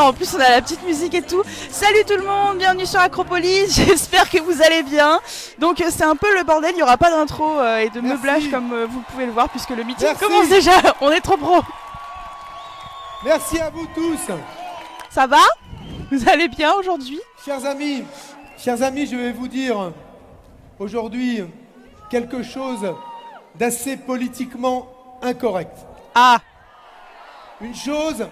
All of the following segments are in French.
super, en plus on a la petite musique et tout. Salut tout le monde, bienvenue sur Acropolis, j'espère que vous allez bien. Donc c'est un peu le bordel, il n'y aura pas d'intro et de meublage comme vous pouvez le voir puisque le meeting commence déjà, on est trop pro. Merci à vous tous. Ça va? Vous allez bien aujourd'hui? Chers amis, je vais vous dire aujourd'hui quelque chose d'assez politiquement incorrect. Ah! Une chose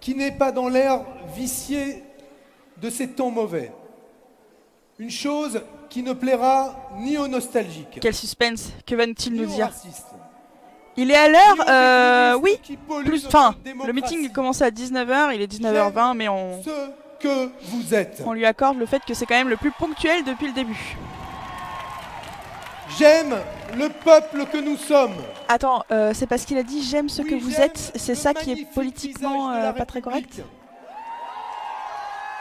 qui n'est pas dans l'air vicié de ces temps mauvais. Une chose qui ne plaira ni aux nostalgiques. Quel suspense, que va-t-il nous dire? Racistes. Il est à l'heure, oui, plus, enfin, le meeting commence à 19h, il est 19h20, mais on lui accorde le fait que c'est quand même le plus ponctuel depuis le début. J'aime le peuple que nous sommes. Attends, c'est parce qu'il a dit j'aime ce que vous êtes, c'est ça qui est politiquement pas très correct?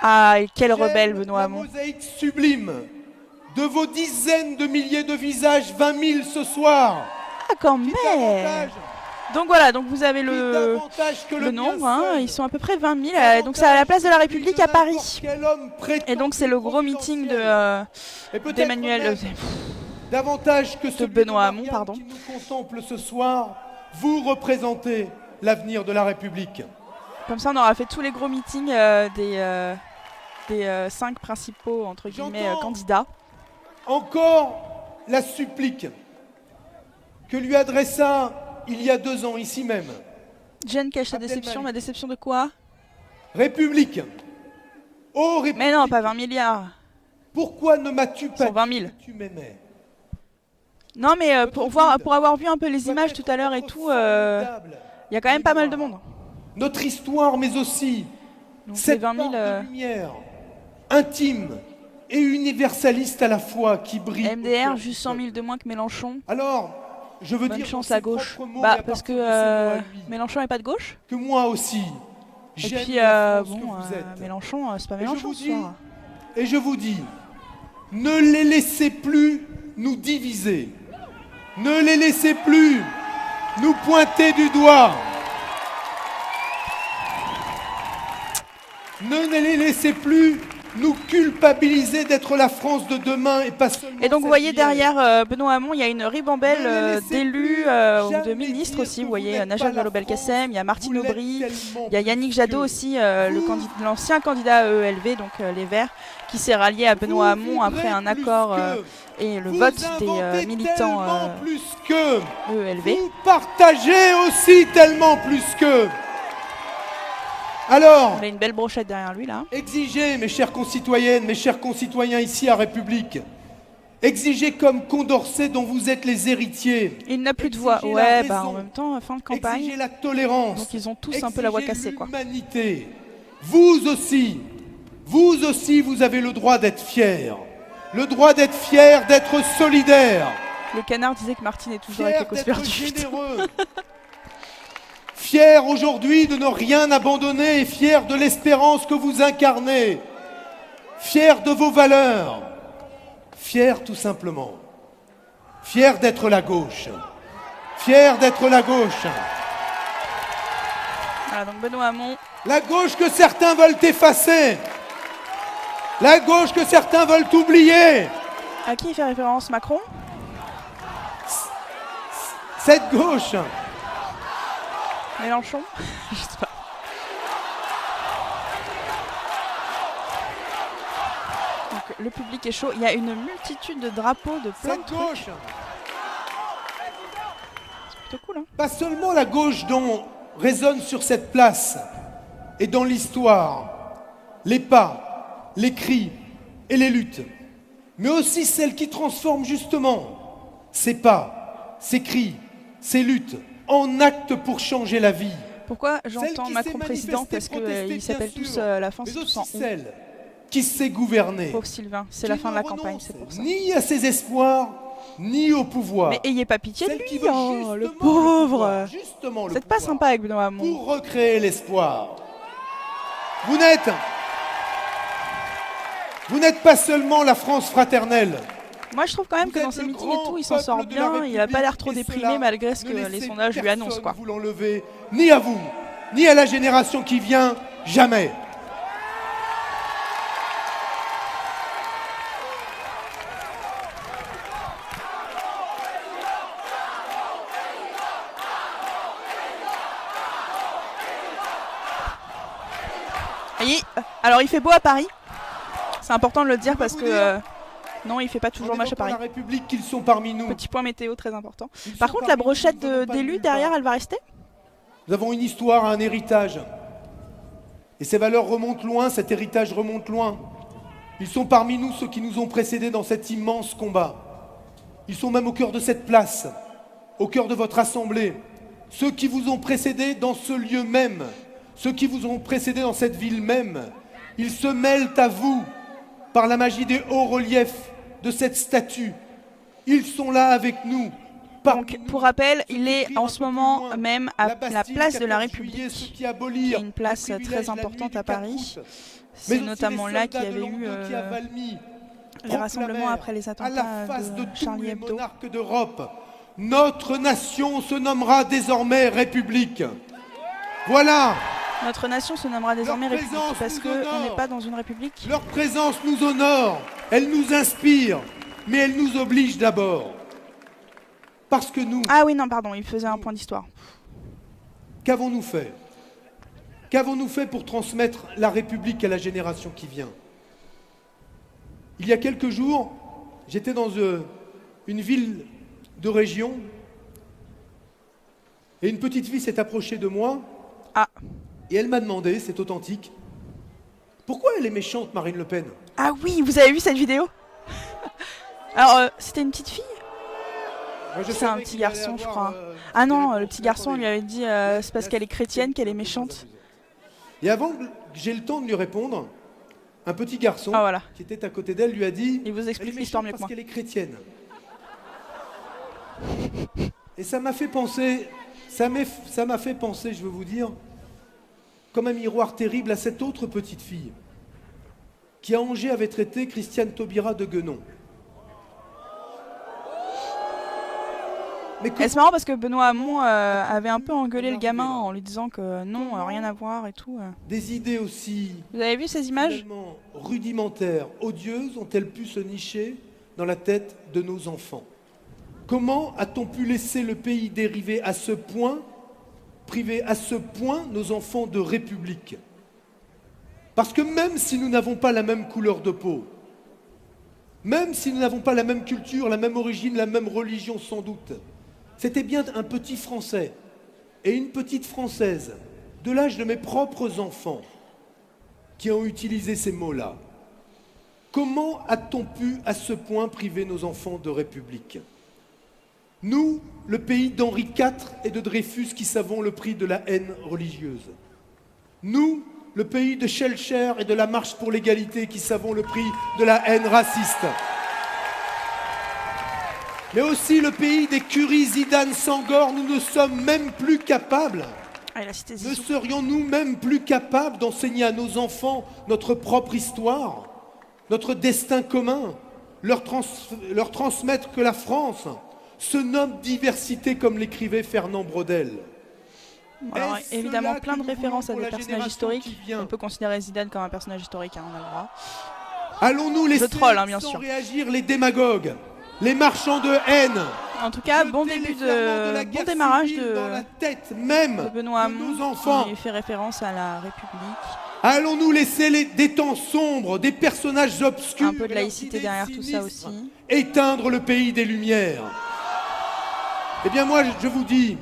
Ah, et quel rebelle Benoît Hamon. La mosaïque sublime de vos dizaines de milliers de visages, 20 000 ce soir. Ah, quand même. Donc voilà, donc vous avez le nombre, hein, ils sont à peu près 20 000, donc c'est à la place de la République à Paris. Et donc c'est le gros meeting d'Emmanuel... Davantage que ce Benoît Hamon, pardon. Qui nous contemple ce soir, vous représentez l'avenir de la République. Comme ça, on aura fait tous les gros meetings des 5 principaux, entre guillemets, candidats. Encore la supplique que lui adressa il y a 2 ans, ici même. Jen cache la déception. La déception de quoi? République. Oh, République. Mais non, pas 20 milliards. Pourquoi ne m'as-tu pas dit 20 000. que tu m'aimais? Non, mais pour avoir vu un peu les images tout à l'heure et tout, il y a quand même pas mal de monde. Notre histoire, mais aussi donc cette 20 000, part de lumière intime et universaliste à la fois qui brille. MDR, juste 100 000 de moins que Mélenchon. Alors, je veux bonne dire chance à gauche. Bah, parce que Mélenchon n'est pas de gauche. Que moi aussi. Et puis, Mélenchon, c'est pas Mélenchon ce soir. Et je vous dis, ne les laissez plus nous diviser. Ne les laissez plus nous pointer du doigt. Ne les laissez plus nous culpabiliser d'être la France de demain et pas seulement. Et donc vous voyez derrière Benoît Hamon, il y a une ribambelle d'élus ou de ministres aussi. Vous voyez Najat Vallaud-Belkacem, il y a Martine Aubry, il y a Yannick Jadot aussi, l'ancien candidat EELV, donc les Verts, qui s'est rallié à Benoît Hamon après un accord et le vote des militants EELV. Vous partagez aussi tellement plus que. Alors, on a une belle brochette derrière lui là. Exigez, mes chères concitoyennes, mes chers concitoyens ici à République, exigez comme Condorcet dont vous êtes les héritiers. Il n'a plus de voix. Ouais, bah en même temps, fin de campagne. Exigez la tolérance. Donc ils ont tous un peu la voix cassée quoi. L'humanité. Vous aussi, vous avez le droit d'être fiers. Le droit d'être fiers, d'être solidaires. Le canard disait que Martine est toujours avec les causes perdues. Fier aujourd'hui de ne rien abandonner et fier de l'espérance que vous incarnez. Fier de vos valeurs. Fier tout simplement. Fier d'être la gauche. Fier d'être la gauche. Voilà donc Benoît Hamon. La gauche que certains veulent effacer. La gauche que certains veulent oublier. À qui il fait référence? Macron? Cette gauche. Mélenchon? Je sais pas. Donc, le public est chaud. Il y a une multitude de drapeaux, de plein de trucs. C'est plutôt cool, hein. Pas seulement la gauche dont résonne sur cette place et dans l'histoire les pas, les cris et les luttes, mais aussi celle qui transforme justement ces pas, ces cris, ces luttes en actes pour changer la vie. Pourquoi j'entends Macron président? Parce qu'ils s'appellent tous la fin, c'est tous en celle qui sait gouverner. Pauvre Sylvain, c'est la fin de la campagne, c'est pour ça. Ni à ses espoirs, ni au pouvoir. Mais ayez pas pitié de lui, oh, le pauvre. Vous n'êtes pas sympa avec Benoît Hamon. Pour recréer l'espoir. Vous n'êtes pas seulement la France fraternelle. Moi, je trouve quand même que dans ses meetings et tout, il s'en sort bien. Il n'a pas l'air trop déprimé malgré ce que les sondages lui annoncent, quoi. Vous l'enlevez, ni à vous, ni à la génération qui vient, jamais. Alors il fait beau à Paris, c'est important de le dire parce que non, il fait pas toujours moche à Paris. La République qu'ils sont parmi nous. Petit point météo très important. Par contre, la brochette d'élus derrière, elle va rester? Nous avons une histoire, un héritage. Et ces valeurs remontent loin, cet héritage remonte loin. Ils sont parmi nous ceux qui nous ont précédés dans cet immense combat. Ils sont même au cœur de cette place, au cœur de votre assemblée. Ceux qui vous ont précédés dans ce lieu même, ceux qui vous ont précédés dans cette ville même. Ils se mêlent à vous par la magie des hauts reliefs de cette statue. Ils sont là avec nous. Donc, pour rappel, il est en ce moment même à la place de la République, qui est une place très importante à Paris. C'est notamment là qu'il y avait eu les rassemblements après les attentats de Charlie Hebdo. Notre nation se nommera désormais République. Voilà. Notre nation se nommera désormais République parce qu'on n'est pas dans une République. Leur présence nous honore, elle nous inspire, mais elle nous oblige d'abord. Parce que nous... Ah oui, non, pardon, il faisait un point d'histoire. Qu'avons-nous fait? Qu'avons-nous fait pour transmettre la République à la génération qui vient? Il y a quelques jours, j'étais dans une ville de région et une petite fille s'est approchée de moi. Ah. Et elle m'a demandé, c'est authentique, pourquoi elle est méchante, Marine Le Pen? Ah oui, vous avez vu cette vidéo? Alors, c'était une petite fille? C'est un petit garçon, je crois. Ah non, le petit garçon lui avait dit c'est parce qu'elle est chrétienne qu'elle est méchante. Et avant que j'ai le temps de lui répondre, un petit garçon qui était à côté d'elle lui a dit... Il vous explique l'histoire mieux que moi. Parce qu'elle est chrétienne. Et ça m'a fait penser, ça m'a fait penser, je veux vous dire, comme un miroir terrible à cette autre petite fille qui à Angers avait traité Christiane Taubira de guenon. C'est marrant parce que Benoît Hamon avait un peu engueulé le gamin en lui disant que non, rien à voir et tout. Des idées aussi... Vous avez vu ces images? Rudimentaires, odieuses, ont-elles pu se nicher dans la tête de nos enfants? Comment a-t-on pu laisser le pays dériver à ce point, priver à ce point nos enfants de République? Parce que même si nous n'avons pas la même couleur de peau, même si nous n'avons pas la même culture, la même origine, la même religion sans doute, c'était bien un petit Français et une petite Française, de l'âge de mes propres enfants, qui ont utilisé ces mots-là. Comment a-t-on pu à ce point priver nos enfants de République? Nous, le pays d'Henri IV et de Dreyfus qui savons le prix de la haine religieuse. Nous, le pays de Schellcher et de la marche pour l'égalité qui savons le prix de la haine raciste. Mais aussi le pays des Curie, Zidane, Senghor, nous ne sommes même plus capables. Ne serions-nous même plus capables d'enseigner à nos enfants notre propre histoire, notre destin commun, leur transmettre que la France se nomme diversité comme l'écrivait Fernand Braudel? Alors, évidemment, plein de références à des personnages historiques. On peut considérer Zidane comme un personnage historique, hein, on a le droit. Allons-nous laisser bien sûr. réagir les démagogues, les marchands de haine? En tout cas, bon démarrage de la tête même de Benoît Hamon, nos enfants. Qui fait référence à la République. Allons-nous laisser des temps sombres, des personnages obscurs, un peu de laïcité derrière tout ça aussi, éteindre le pays des Lumières? Eh bien moi, je vous dis,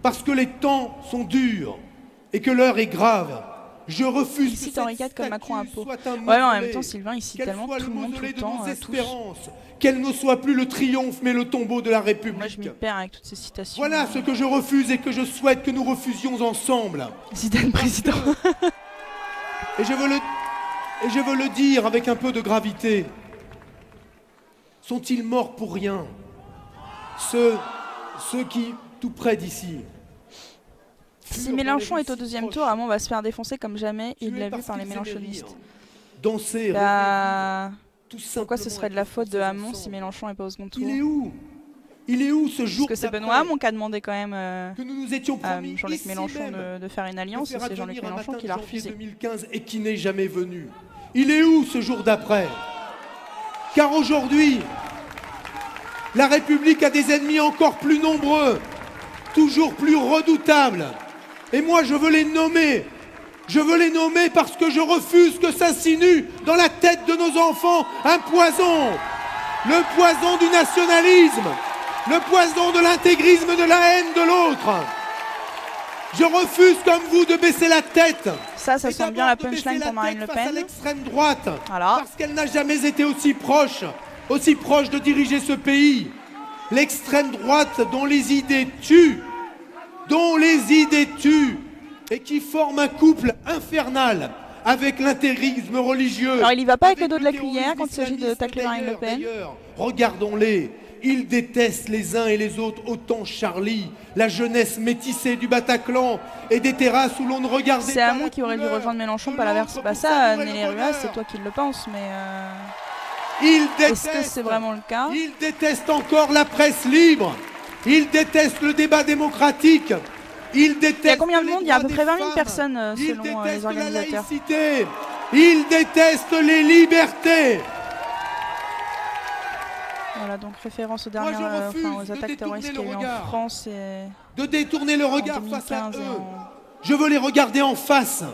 parce que les temps sont durs et que l'heure est grave, je refuse il cite Henri IV comme Macron un peu. Ouais, mais en même temps, Sylvain, il cite tellement tout le monde, tout le temps, qu'elle ne soit plus le triomphe, mais le tombeau de la République. Moi, je m'y perds avec toutes ces citations. Voilà ce que je refuse et que je souhaite que nous refusions ensemble. Zidane président. Et je veux le dire avec un peu de gravité. Sont-ils morts pour rien? Ceux qui, tout près d'ici... Si Mélenchon est au deuxième tour, Hamon va se faire défoncer comme jamais, il l'a vu par les mélenchonistes. Danser, pourquoi ce serait de la faute de Hamon si Mélenchon n'est pas au second tour? Il est où? Il est où ce jour Parce que c'est Benoît Hamon qui a demandé quand même que nous nous étions à promis Jean-Luc ici Mélenchon même de faire une alliance, et c'est Jean-Luc Mélenchon qui l'a refusé. 2015 et qui n'est jamais venu. Il est où ce jour d'après? Car aujourd'hui, la République a des ennemis encore plus nombreux, toujours plus redoutables. Et moi, je veux les nommer. Je veux les nommer parce que je refuse que s'insinue dans la tête de nos enfants un poison. Le poison du nationalisme. Le poison de l'intégrisme, de la haine de l'autre. Je refuse, comme vous, de baisser la tête. Ça sent bien la punchline pour Marine Le Pen. À l'extrême droite, voilà. Parce qu'elle n'a jamais été aussi proche de diriger ce pays. L'extrême droite dont les idées tuent, et qui forme un couple infernal avec l'intégrisme religieux. Alors il y va pas avec le dos de la cuillère quand il s'agit de tacler Marine Le Pen. Regardons-les. Ils détestent les uns et les autres autant Charlie, la jeunesse métissée du Bataclan et des terrasses où l'on ne regardait pas. C'est Hamon qui aurait dû rejoindre Mélenchon, pas l'inverse. Bah ça, Nelly Ruas, c'est toi qui le penses, mais est-ce que c'est vraiment le cas? Ils détestent encore la presse libre. Ils détestent le débat démocratique. Ils détestent. Il y a combien de monde? Il y a à peu près 20 000 personnes selon les organisateurs. Ils détestent les libertés. Voilà, donc référence aux dernières, aux attaques terroristes qu'il y a eu en France et de détourner le regard face à eux. Je veux les regarder en face.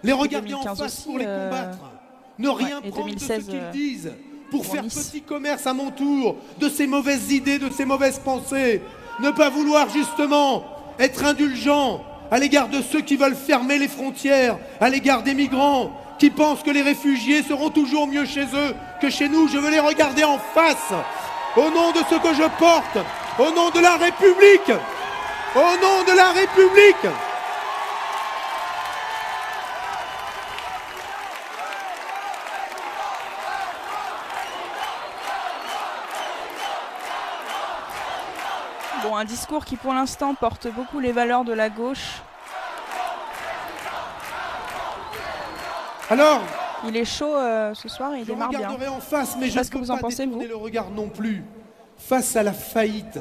Les regarder en face aussi, pour les combattre. Ne rien prendre de ce qu'ils disent. Pour faire petit commerce à mon tour de ces mauvaises idées, de ces mauvaises pensées. Ne pas vouloir justement être indulgent à l'égard de ceux qui veulent fermer les frontières, à l'égard des migrants, qui pensent que les réfugiés seront toujours mieux chez eux que chez nous. Je veux les regarder en face, au nom de ce que je porte, au nom de la République, au nom de la République. Bon, un discours qui pour l'instant porte beaucoup les valeurs de la gauche. Alors, il est chaud ce soir et il démarre bien. Je regarderai en face, mais je ne peux pas détourner le regard non plus. Face à la faillite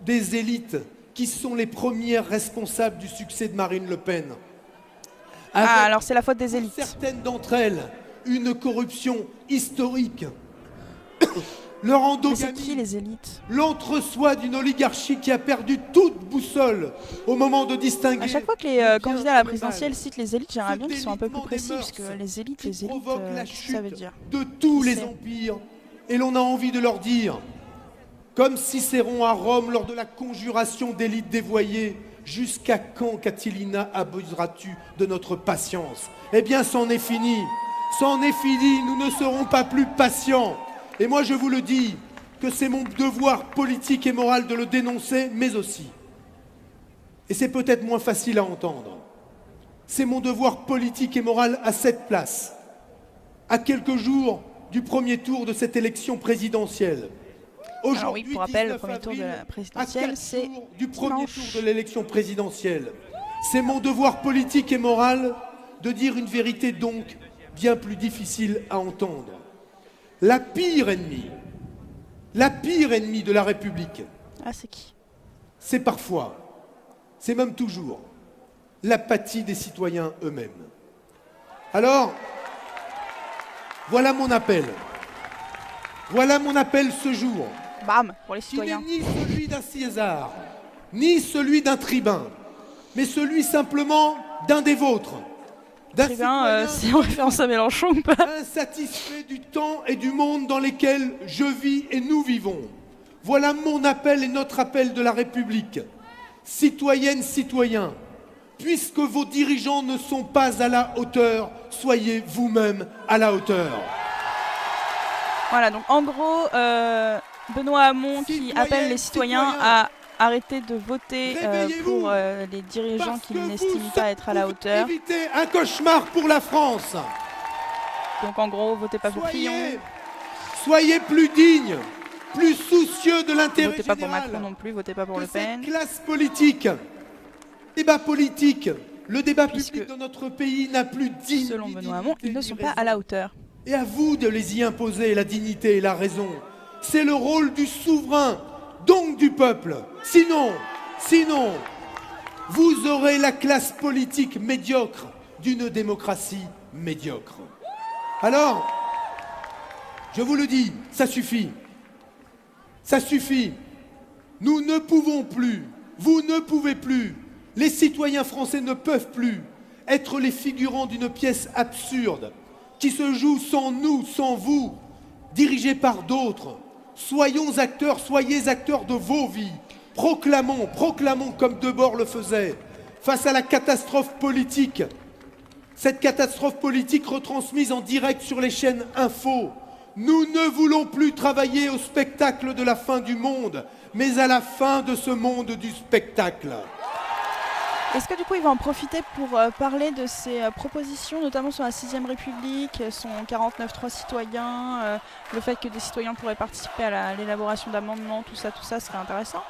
des élites qui sont les premières responsables du succès de Marine Le Pen. Alors c'est la faute des élites. Certaines d'entre elles, une corruption historique. Leur endogamie, mais c'est qui les élites? L'entre-soi d'une oligarchie qui a perdu toute boussole au moment de distinguer. À chaque fois que les candidats à la présidentielle citent les élites, j'aimerais bien qu'ils soient un peu plus précis, parce que les élites, qu'est-ce que ça veut dire? De tous les empires, et l'on a envie de leur dire, comme Cicéron à Rome lors de la conjuration d'élites dévoyées, jusqu'à quand, Catilina, abuseras-tu de notre patience? Eh bien, c'en est fini, nous ne serons pas plus patients. Et moi, je vous le dis, que c'est mon devoir politique et moral de le dénoncer, mais aussi, et c'est peut-être moins facile à entendre, c'est mon devoir politique et moral à cette place, à quelques jours du premier tour de cette élection présidentielle. Alors oui, pour rappel, le premier tour de la présidentielle, c'est du premier tour de l'élection présidentielle. C'est mon devoir politique et moral de dire une vérité donc bien plus difficile à entendre. La pire ennemie de la République, c'est qui? C'est parfois, c'est même toujours, l'apathie des citoyens eux-mêmes. Alors, voilà mon appel. Voilà mon appel ce jour. Bam, pour les citoyens. Qui n'est ni celui d'un César, ni celui d'un tribun, mais celui simplement d'un des vôtres. Tribun, c'est en référence à Mélenchon ou pas? Insatisfait du temps et du monde dans lesquels je vis et nous vivons. Voilà mon appel et notre appel de la République. Citoyennes, citoyens, puisque vos dirigeants ne sont pas à la hauteur, soyez vous-même à la hauteur. Voilà, donc en gros, Benoît Hamon qui appelle les citoyens à arrêter de voter pour les dirigeants qui n'estiment pas être à la hauteur. Évitez un cauchemar pour la France. Donc en gros, votez pas pour Fillon. Soyez plus dignes, plus soucieux de l'intérêt général. Votez pas pour Macron non plus, votez pas pour Le Pen. Cette classe politique, débat politique, le débat public de notre pays n'a plus digne. Selon Benoît Hamon, ils ne sont pas à la hauteur. Et à vous de les y imposer la dignité et la raison. c'est le rôle du souverain, donc du peuple. Sinon, vous aurez la classe politique médiocre d'une démocratie médiocre. Alors, je vous le dis, ça suffit. Ça suffit. Nous ne pouvons plus, vous ne pouvez plus, les citoyens français ne peuvent plus être les figurants d'une pièce absurde qui se joue sans nous, sans vous, dirigée par d'autres. Soyons acteurs, soyez acteurs de vos vies. Proclamons comme Debord le faisait, face à la catastrophe politique. Cette catastrophe politique retransmise en direct sur les chaînes info. Nous ne voulons plus travailler au spectacle de la fin du monde, mais à la fin de ce monde du spectacle. Est-ce que du coup il va en profiter pour parler de ses propositions, notamment sur la 6ème République, son 49.3 citoyens, le fait que des citoyens pourraient participer à l'élaboration d'amendements, tout ça serait intéressant?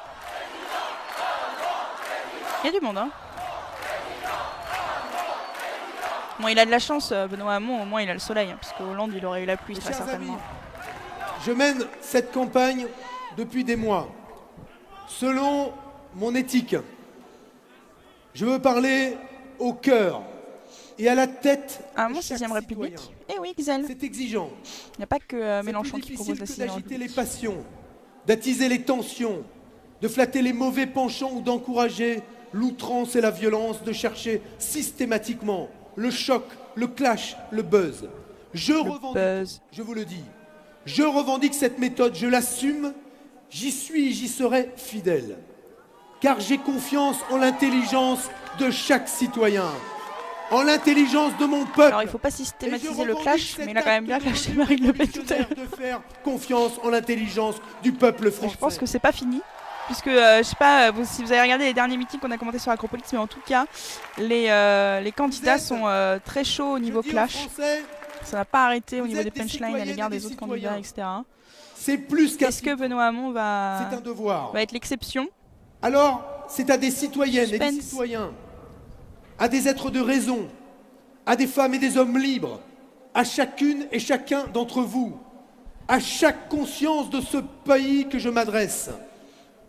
Il y a du monde, hein. Bon, il a de la chance, Benoît Hamon, au moins il a le soleil, hein, parce qu'au Hollande il aurait eu la pluie, très certainement. Amis, je mène cette campagne depuis des mois, selon mon éthique. Je veux parler au cœur et à la tête de chaque 6ème République. Eh oui, Xel. C'est exigeant. Il n'y a pas que Mélenchon qui propose la 6ème République. D'agiter les passions, d'attiser les tensions, de flatter les mauvais penchants ou d'encourager l'outrance et la violence, de chercher systématiquement le choc, le clash, le buzz. Je vous le dis, je revendique cette méthode, je l'assume, j'y suis et j'y serai fidèle. Car j'ai confiance en l'intelligence de chaque citoyen, en l'intelligence de mon peuple. Alors il ne faut pas systématiser le clash, mais il a quand même bien clashé Marine Le Pen tout à l'heure. De faire confiance en l'intelligence du peuple français. Je pense que c'est pas fini. Puisque, je sais pas si vous avez regardé les derniers meetings qu'on a commentés sur Acropolis, mais en tout cas, les candidats sont très chauds au niveau clash. Ça n'a pas arrêté au niveau des punchlines à l'égard des autres candidats, etc. C'est plus qu'un. Est-ce que Benoît Hamon va être l'exception? Alors, c'est à des citoyennes et des citoyens, à des êtres de raison, à des femmes et des hommes libres, à chacune et chacun d'entre vous, à chaque conscience de ce pays que je m'adresse.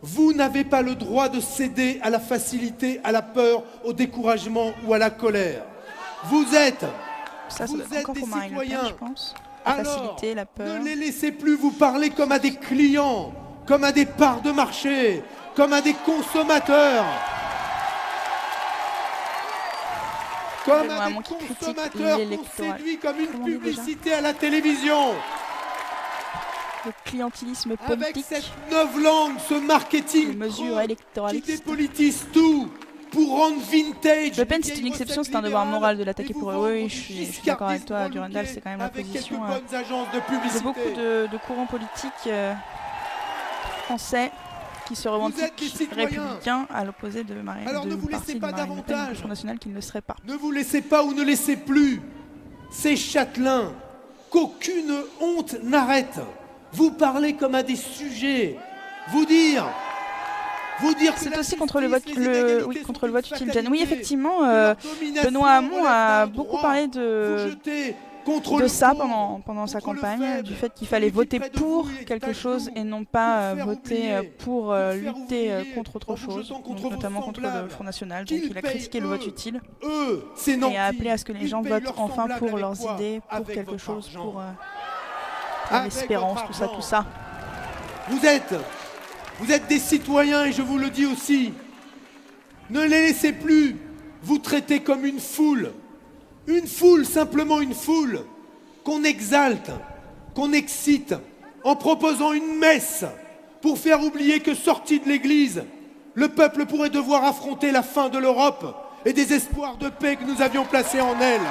Vous n'avez pas le droit de céder à la facilité, à la peur, au découragement ou à la colère. Vous êtes des citoyens. Je pense. La facilité, la peur. Ne les laissez plus vous parler comme à des clients, comme à des parts de marché, comme à des consommateurs. Comme à des consommateurs qu'on séduit comme une publicité à la télévision. Le clientélisme politique. Avec cette novlangue, ce marketing qui dépolitise tout pour rendre vintage. Le Pen, c'est une exception, c'est un devoir moral de l'attaquer pour eux. Oui, je suis d'accord avec toi, Durandal, c'est quand même la position de beaucoup de courants politiques français qui se revendiquent républicains à l'opposé de Marine Le Pen, du Front National, qui ne le serait pas. Ne vous laissez pas ou ne laissez plus ces châtelains qu'aucune honte n'arrête. Vous parlez comme à des sujets. Vous dire c'est aussi contre le vote, contre le vote utile. Oui, effectivement, Benoît Hamon a beaucoup parlé de ça pendant sa campagne, du fait qu'il fallait voter pour quelque chose et non pas voter pour lutter contre autre chose, notamment contre le Front National. Donc il a critiqué le vote utile et a appelé à ce que les gens votent enfin pour leurs idées, pour quelque chose, pour l'espérance, tout ça. Vous êtes des citoyens et je vous le dis aussi. Ne les laissez plus vous traiter comme une foule. Une foule, simplement une foule, qu'on exalte, qu'on excite, en proposant une messe pour faire oublier que sorti de l'église, le peuple pourrait devoir affronter la fin de l'Europe et des espoirs de paix que nous avions placés en elle.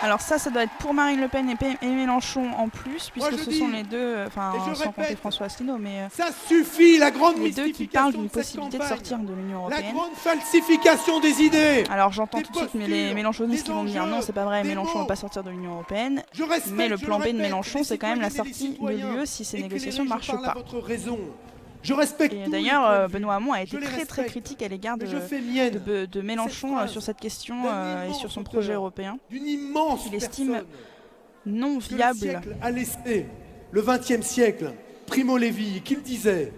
Alors ça doit être pour Marine Le Pen et Mélenchon en plus, puisque ce sont les deux, enfin sans compter François Asselineau, mais ça suffit, la grande les deux qui parlent d'une possibilité de sortir de l'Union européenne. La grande falsification des idées. Alors j'entends tout de suite mais les mélenchonistes qui vont me dire non, c'est pas vrai, Mélenchon ne va pas sortir de l'Union européenne. Mais le plan B de Mélenchon, c'est quand même la sortie de l'UE si ces négociations ne marchent pas. Je respecte. Et d'ailleurs, Benoît Hamon a été très critique à l'égard de Mélenchon sur cette question et sur son projet européen. Il estime non viable. Le XXe siècle Primo Levi, qu'il disait,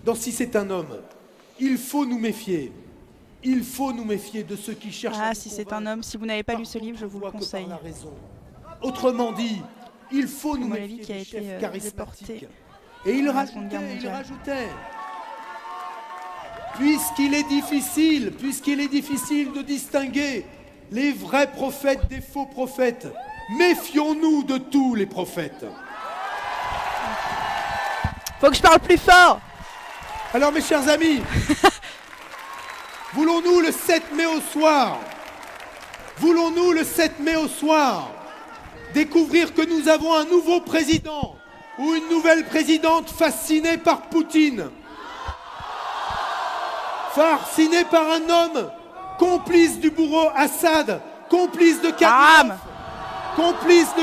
dans Si c'est un homme, il faut nous méfier. Il faut nous méfier de ceux qui cherchent à nous Si c'est un homme, si vous n'avez pas lu ce livre, je vous le conseille. Autrement dit, il faut nous Levi méfier qui a des été chefs charismatiques. déporté Et il pendant la Seconde Guerre rajoutait, mondiale. puisqu'il est difficile de distinguer les vrais prophètes des faux prophètes, méfions-nous de tous les prophètes. Faut que je parle plus fort. Alors mes chers amis, voulons-nous le 7 mai au soir, découvrir que nous avons un nouveau président ou une nouvelle présidente fascinée par Poutine, fascinée par un homme complice du bourreau Assad, complice de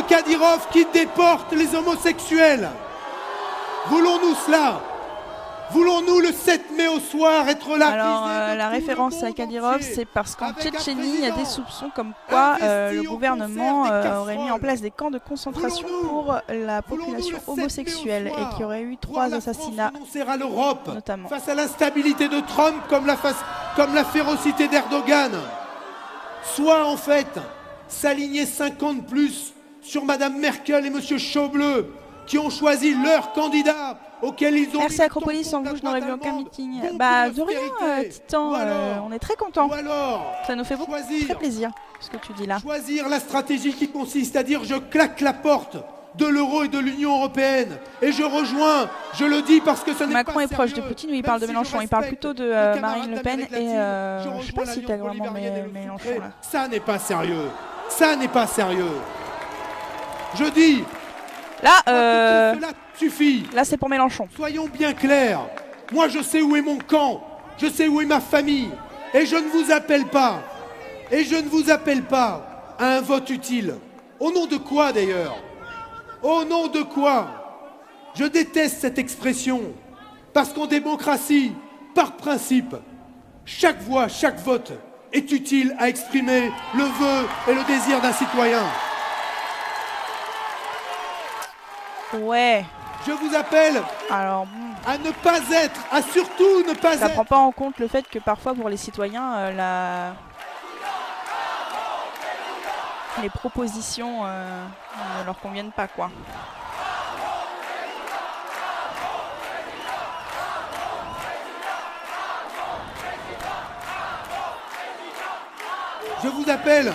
Kadyrov qui déporte les homosexuels. Voulons-nous cela? Voulons-nous le 7 mai au soir être là? Alors la référence à Kadyrov, c'est parce qu'en Tchétchénie, il y a des soupçons comme quoi le gouvernement aurait mis en place des camps de concentration pour la population homosexuelle et qu'il y aurait eu 3 assassinats, à l'Europe, notamment. Face à l'instabilité de Trump comme la férocité d'Erdogan. Soit en fait s'aligner 50 plus sur Madame Merkel et Monsieur Schauble qui ont choisi leur candidat auquel ils ont... Merci Acropolis, sans vous je n'aurais vu aucun meeting. De rien Titan, on est très contents. Ça nous fait beaucoup très plaisir ce que tu dis là. Choisir la stratégie qui consiste à dire je claque la porte de l'euro et de l'Union européenne et je rejoins, je le dis parce que ce n'est pas Macron est sérieux, proche de Poutine ou il parle de Mélenchon? Il parle plutôt de Marine Le Pen et je sais pas si t'as vraiment Mélenchon là. Ça n'est pas sérieux, ça n'est pas sérieux. Je dis... Là, cela suffit. Là c'est pour Mélenchon. Soyons bien clairs. Moi, je sais où est mon camp. Je sais où est ma famille. Et je ne vous appelle pas. À un vote utile. Au nom de quoi, d'ailleurs? Au nom de quoi? Je déteste cette expression. Parce qu'en démocratie, par principe, chaque voix, chaque vote est utile à exprimer le vœu et le désir d'un citoyen. Ouais. Je vous appelle à ne pas être, à surtout ne pas être... Ça prend pas en compte le fait que parfois pour les citoyens, les propositions ne leur conviennent pas, quoi. Je vous appelle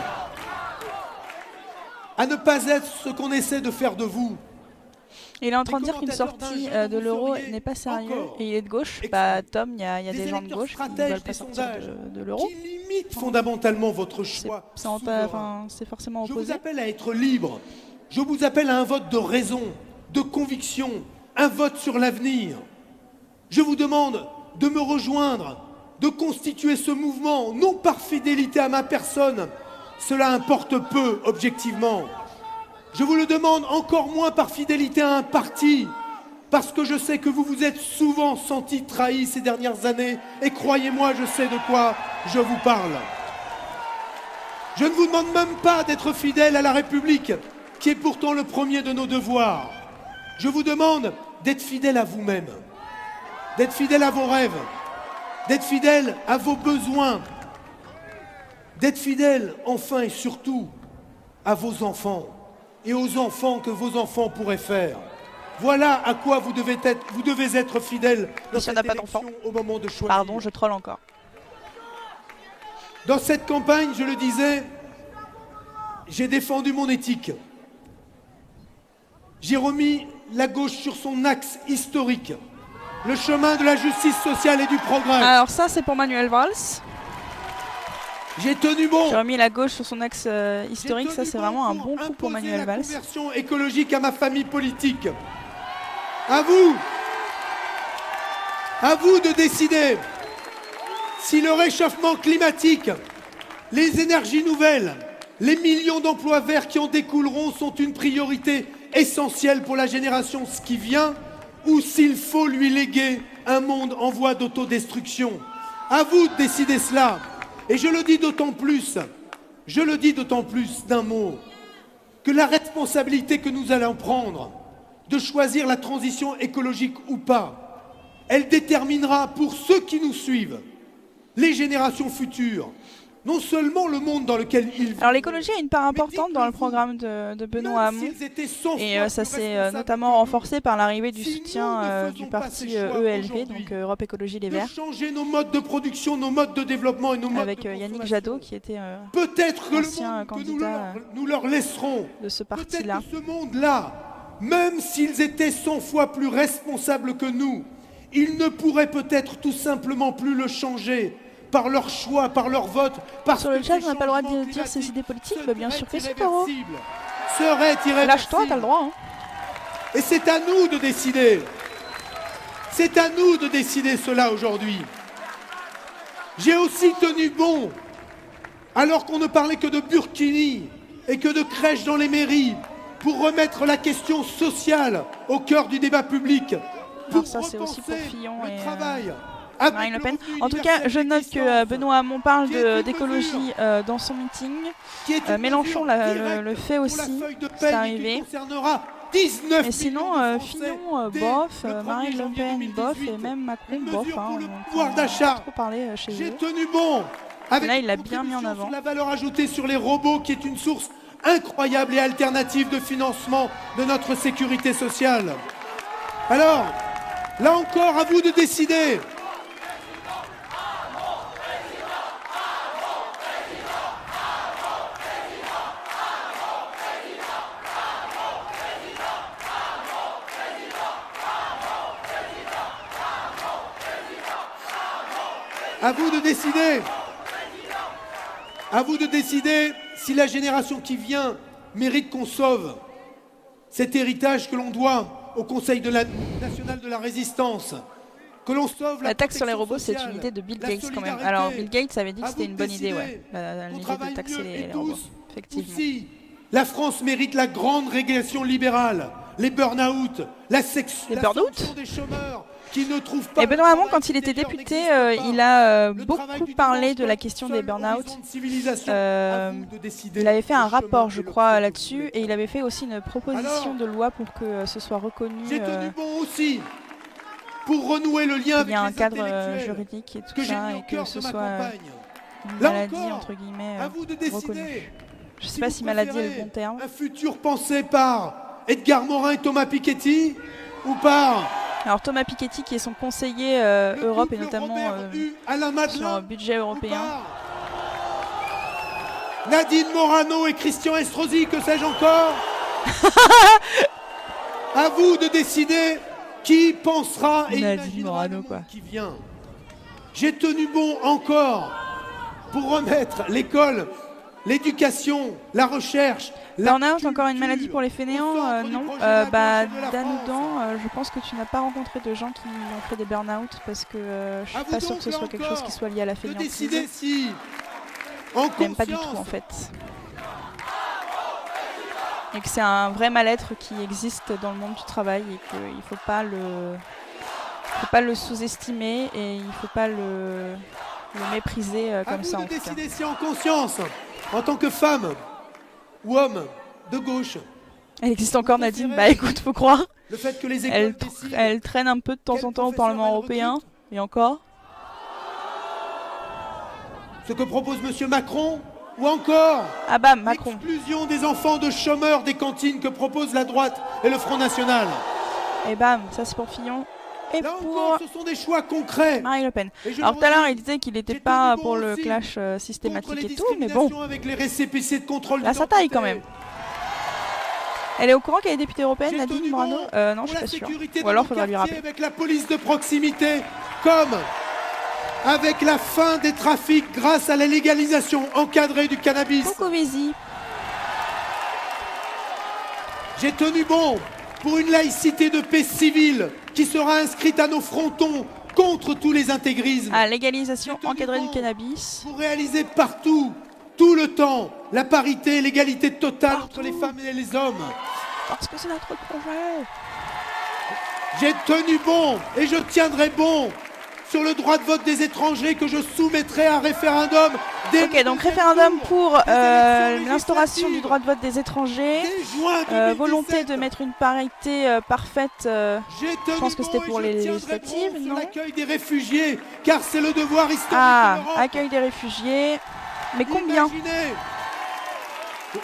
à ne pas être ce qu'on essaie de faire de vous. Il est en train de dire qu'une sortie de l'euro n'est pas sérieux et il est de gauche. Tom, il y a des gens de gauche qui ne veulent pas sortir de l'euro. Qui limitent fondamentalement votre choix. C'est forcément opposé. Je vous appelle à être libre. Je vous appelle à un vote de raison, de conviction, un vote sur l'avenir. Je vous demande de me rejoindre, de constituer ce mouvement, non par fidélité à ma personne. Cela importe peu, objectivement. Je vous le demande encore moins par fidélité à un parti, parce que je sais que vous vous êtes souvent sentis trahis ces dernières années, et croyez-moi, je sais de quoi je vous parle. Je ne vous demande même pas d'être fidèle à la République, qui est pourtant le premier de nos devoirs. Je vous demande d'être fidèle à vous-même, d'être fidèle à vos rêves, d'être fidèle à vos besoins, d'être fidèle, enfin et surtout, à vos enfants. Et aux enfants que vos enfants pourraient faire. Voilà à quoi vous devez être fidèle dans cette élection au moment de choisir. Pardon, je troll encore. Dans cette campagne, je le disais, j'ai défendu mon éthique. J'ai remis la gauche sur son axe historique, le chemin de la justice sociale et du progrès. Alors ça, c'est pour Manuel Valls. J'ai tenu bon. J'ai remis la gauche sur son axe historique, ça c'est vraiment un bon coup pour Manuel Valls. Conversion écologique à ma famille politique. À vous de décider si le réchauffement climatique, les énergies nouvelles, les millions d'emplois verts qui en découleront sont une priorité essentielle pour la génération qui vient ou s'il faut lui léguer un monde en voie d'autodestruction. À vous de décider cela. Et je le dis d'autant plus d'un mot, que la responsabilité que nous allons prendre de choisir la transition écologique ou pas. Elle déterminera pour ceux qui nous suivent, les générations futures, non seulement le monde dans lequel ils vivent. Alors l'écologie a une part importante dans le programme de Benoît Hamon, et ça s'est notamment renforcé par l'arrivée du soutien du parti EELV, donc Europe Écologie Les Verts, changer nos modes de production, nos modes de développement et nos modes avec Yannick Jadot qui était peut-être que ancien le monde candidat que nous leur laisserons de ce parti-là. Peut-être que ce monde-là, même s'ils étaient 100 fois plus responsables que nous, ils ne pourraient peut-être tout simplement plus le changer par leur choix, par leur vote. Parce Sur le que chat, ces on n'a pas le droit de changements dire ses climatiques idées politiques. seraient Bah, bien sûr que si, Taureau. Seraient irréversibles. Lâche-toi, t'as le droit. Hein. Et c'est à nous de décider. C'est à nous de décider cela aujourd'hui. J'ai aussi tenu bon, alors qu'on ne parlait que de burkini et que de crèches dans les mairies, pour remettre la question sociale au cœur du débat public. Alors ça, c'est aussi pour Fillon le et travail. Marine Le Pen. En tout cas, je note que Benoît Hamon parle d'écologie dans son meeting. Mélenchon le fait aussi, c'est arrivé. Et sinon, Fillon, bof, Marine Le Pen, bof, et même Macron, bof. Hein, on n'a pas trop parlé chez J'ai eux. tenu bon. Là, il l'a bien mis en avant. La valeur ajoutée sur les robots, qui est une source incroyable et alternative de financement de notre sécurité sociale. Alors, là encore, à vous de décider. À vous de décider. À vous de décider si la génération qui vient mérite qu'on sauve cet héritage que l'on doit au Conseil national de la résistance. Que l'on sauve la taxe sur les robots, c'est une idée de Bill Gates quand même. Alors Bill Gates avait dit que c'était une bonne idée, ouais, l'idée de taxer les robots, effectivement. Aussi, la France mérite la grande régulation libérale, les burn-out, la sanction des chômeurs qui ne trouvent pas. Et Benoît Hamon, quand il était député, il a beaucoup parlé de la question des burn-out. Il avait fait un rapport, je crois, là-dessus, et il avait fait aussi une proposition de loi pour que ce soit reconnu. J'ai tenu bon aussi pour renouer le lien avec les il y a un cadre intellectuels juridique et tout ça, et que ce soit une Là maladie, encore, entre guillemets, à vous de décider. reconnue. Je sais Si pas vous si maladie est le préférez bon terme. Un futur pensé par Edgar Morin et Thomas Piketty ou par Alors Thomas Piketty, qui est son conseiller Europe et notamment sur le budget européen. Nadine Morano et Christian Estrosi, que sais-je encore. À vous de décider qui pensera et Nadine Morano, quoi. Qui vient. J'ai tenu bon encore pour remettre l'école, l'éducation, la recherche. Burnout, encore une maladie pour les fainéants non. Danoudan, je pense que tu n'as pas rencontré de gens qui ont fait des burn-out parce que je suis pas sûre que ce soit quelque chose qui soit lié à la fainéantise. Décider si, même pas du tout en fait. Et que c'est un vrai mal-être qui existe dans le monde du travail et qu'il ne faut pas le sous-estimer et il ne faut pas le mépriser comme ça en tout cas. Décider si en conscience, en tant que femme ou homme de gauche. Elle existe encore, Nadine. Bah écoute, faut croire. Le fait que les écoles elle traîne un peu de temps en temps au Parlement européen. Et encore. Ce que propose Monsieur Macron. Ou encore Macron. L'exclusion des enfants de chômeurs des cantines que propose la droite et le Front National. Et bam, ça c'est pour Fillon. Et là pour encore, ce sont des choix concrets. Marine Le Pen. Alors tout à l'heure, il disait qu'il n'était pas pour le clash systématique et tout, mais bon. Avec les récépissés de contrôle là, ça taille quand même. Elle est au courant qu'elle est députée européenne, Nadine Morano non, je suis pas sûre. Ou alors, faudra lui rappeler. Avec la police de proximité, comme avec la fin des trafics grâce à la légalisation encadrée du cannabis. Coucou Vézi. J'ai tenu bon pour une laïcité de paix civile qui sera inscrite à nos frontons contre tous les intégrismes. À légalisation encadrée du cannabis. Pour réaliser partout, tout le temps, la parité et l'égalité totale entre les femmes et les hommes. Parce que c'est notre projet. J'ai tenu bon et je tiendrai bon sur le droit de vote des étrangers que je soumettrai à référendum Ok, donc référendum pour l'instauration du droit de vote des étrangers, volonté de mettre une parité parfaite, je pense que c'était pour les législatives, non? L'accueil des réfugiés, car c'est le devoir historique Ah, de l'Europe. accueil des réfugiés, mais combien?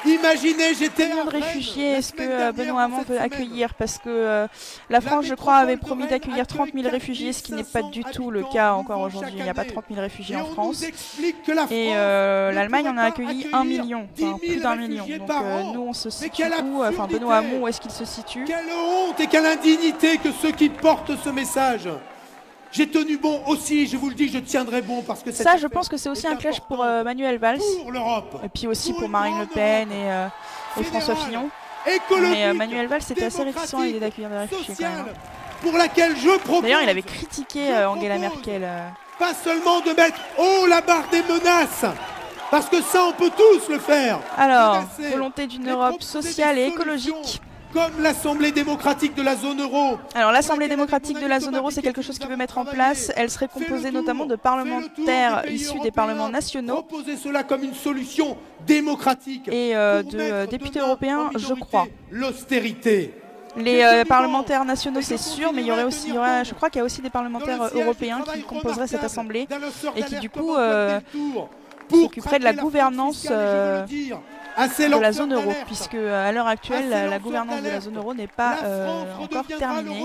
Imaginez, j'étais Combien de réfugiés est-ce que Benoît Hamon veut accueillir? Parce que la France, je crois, avait promis d'accueillir 30 000 réfugiés, ce qui n'est pas du tout le cas encore aujourd'hui. Il n'y a pas 30 000 réfugiés en France. Et l'Allemagne en a accueilli 1 million, enfin plus d'1 million. Donc nous, on se situe où? Enfin, Benoît Hamon, où est-ce qu'il se situe? Quelle honte et quelle indignité que ceux qui portent ce message. J'ai tenu bon aussi, je vous le dis, je tiendrai bon parce que ça, je pense que c'est aussi un clash pour Manuel Valls, et puis aussi pour Marine Le Pen et François Fillon. Mais Manuel Valls était assez réticent à l'idée d'accueillir des réfugiés quand même. Pour laquelle je propose. D'ailleurs, il avait critiqué Angela Merkel. Pas seulement de mettre haut la barre des menaces, parce que ça, on peut tous le faire. Alors, volonté d'une Europe sociale et écologique. Comme l'Assemblée démocratique de la zone euro. Alors l'Assemblée démocratique de la zone euro, c'est quelque chose qu'il veut mettre en place. Elle serait composée notamment de parlementaires issus des parlements nationaux. Proposer cela comme une solution démocratique. Et de députés européens, je crois. L'austérité. Les parlementaires nationaux, c'est sûr, mais il y aurait aussi, je crois qu'il y a aussi des parlementaires européens qui composeraient cette assemblée et qui du coup s'occuperaient de la gouvernance de la zone euro, puisque à l'heure actuelle, la gouvernance de la zone euro n'est pas encore terminée.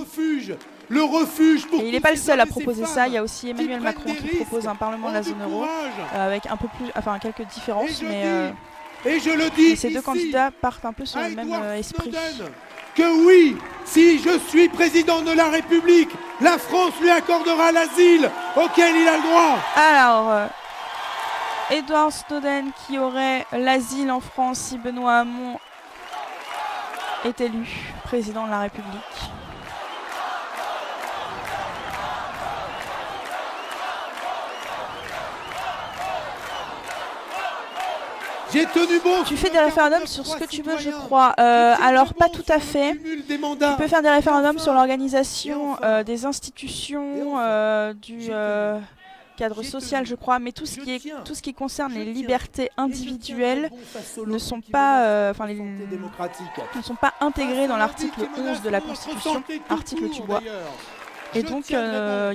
Et il n'est pas le seul à proposer ça, il y a aussi Emmanuel Macron qui propose un parlement de la zone euro, avec un peu plus, enfin quelques différences, mais ces deux candidats partent un peu sur le même esprit. Que oui, si je suis président de la République, la France lui accordera l'asile auquel il a le droit. Alors, Edward Snowden qui aurait l'asile en France si Benoît Hamon est élu président de la République. J'ai tenu bon. Tu fais des référendums sur ce que tu veux, je crois. Alors, pas tout à fait. Tu peux faire des référendums sur l'organisation des institutions, du cadre social, je crois, mais tout ce qui concerne les libertés individuelles ne sont pas, ne sont pas intégrées dans l'article 11 de la Constitution, article tu vois. Et donc, il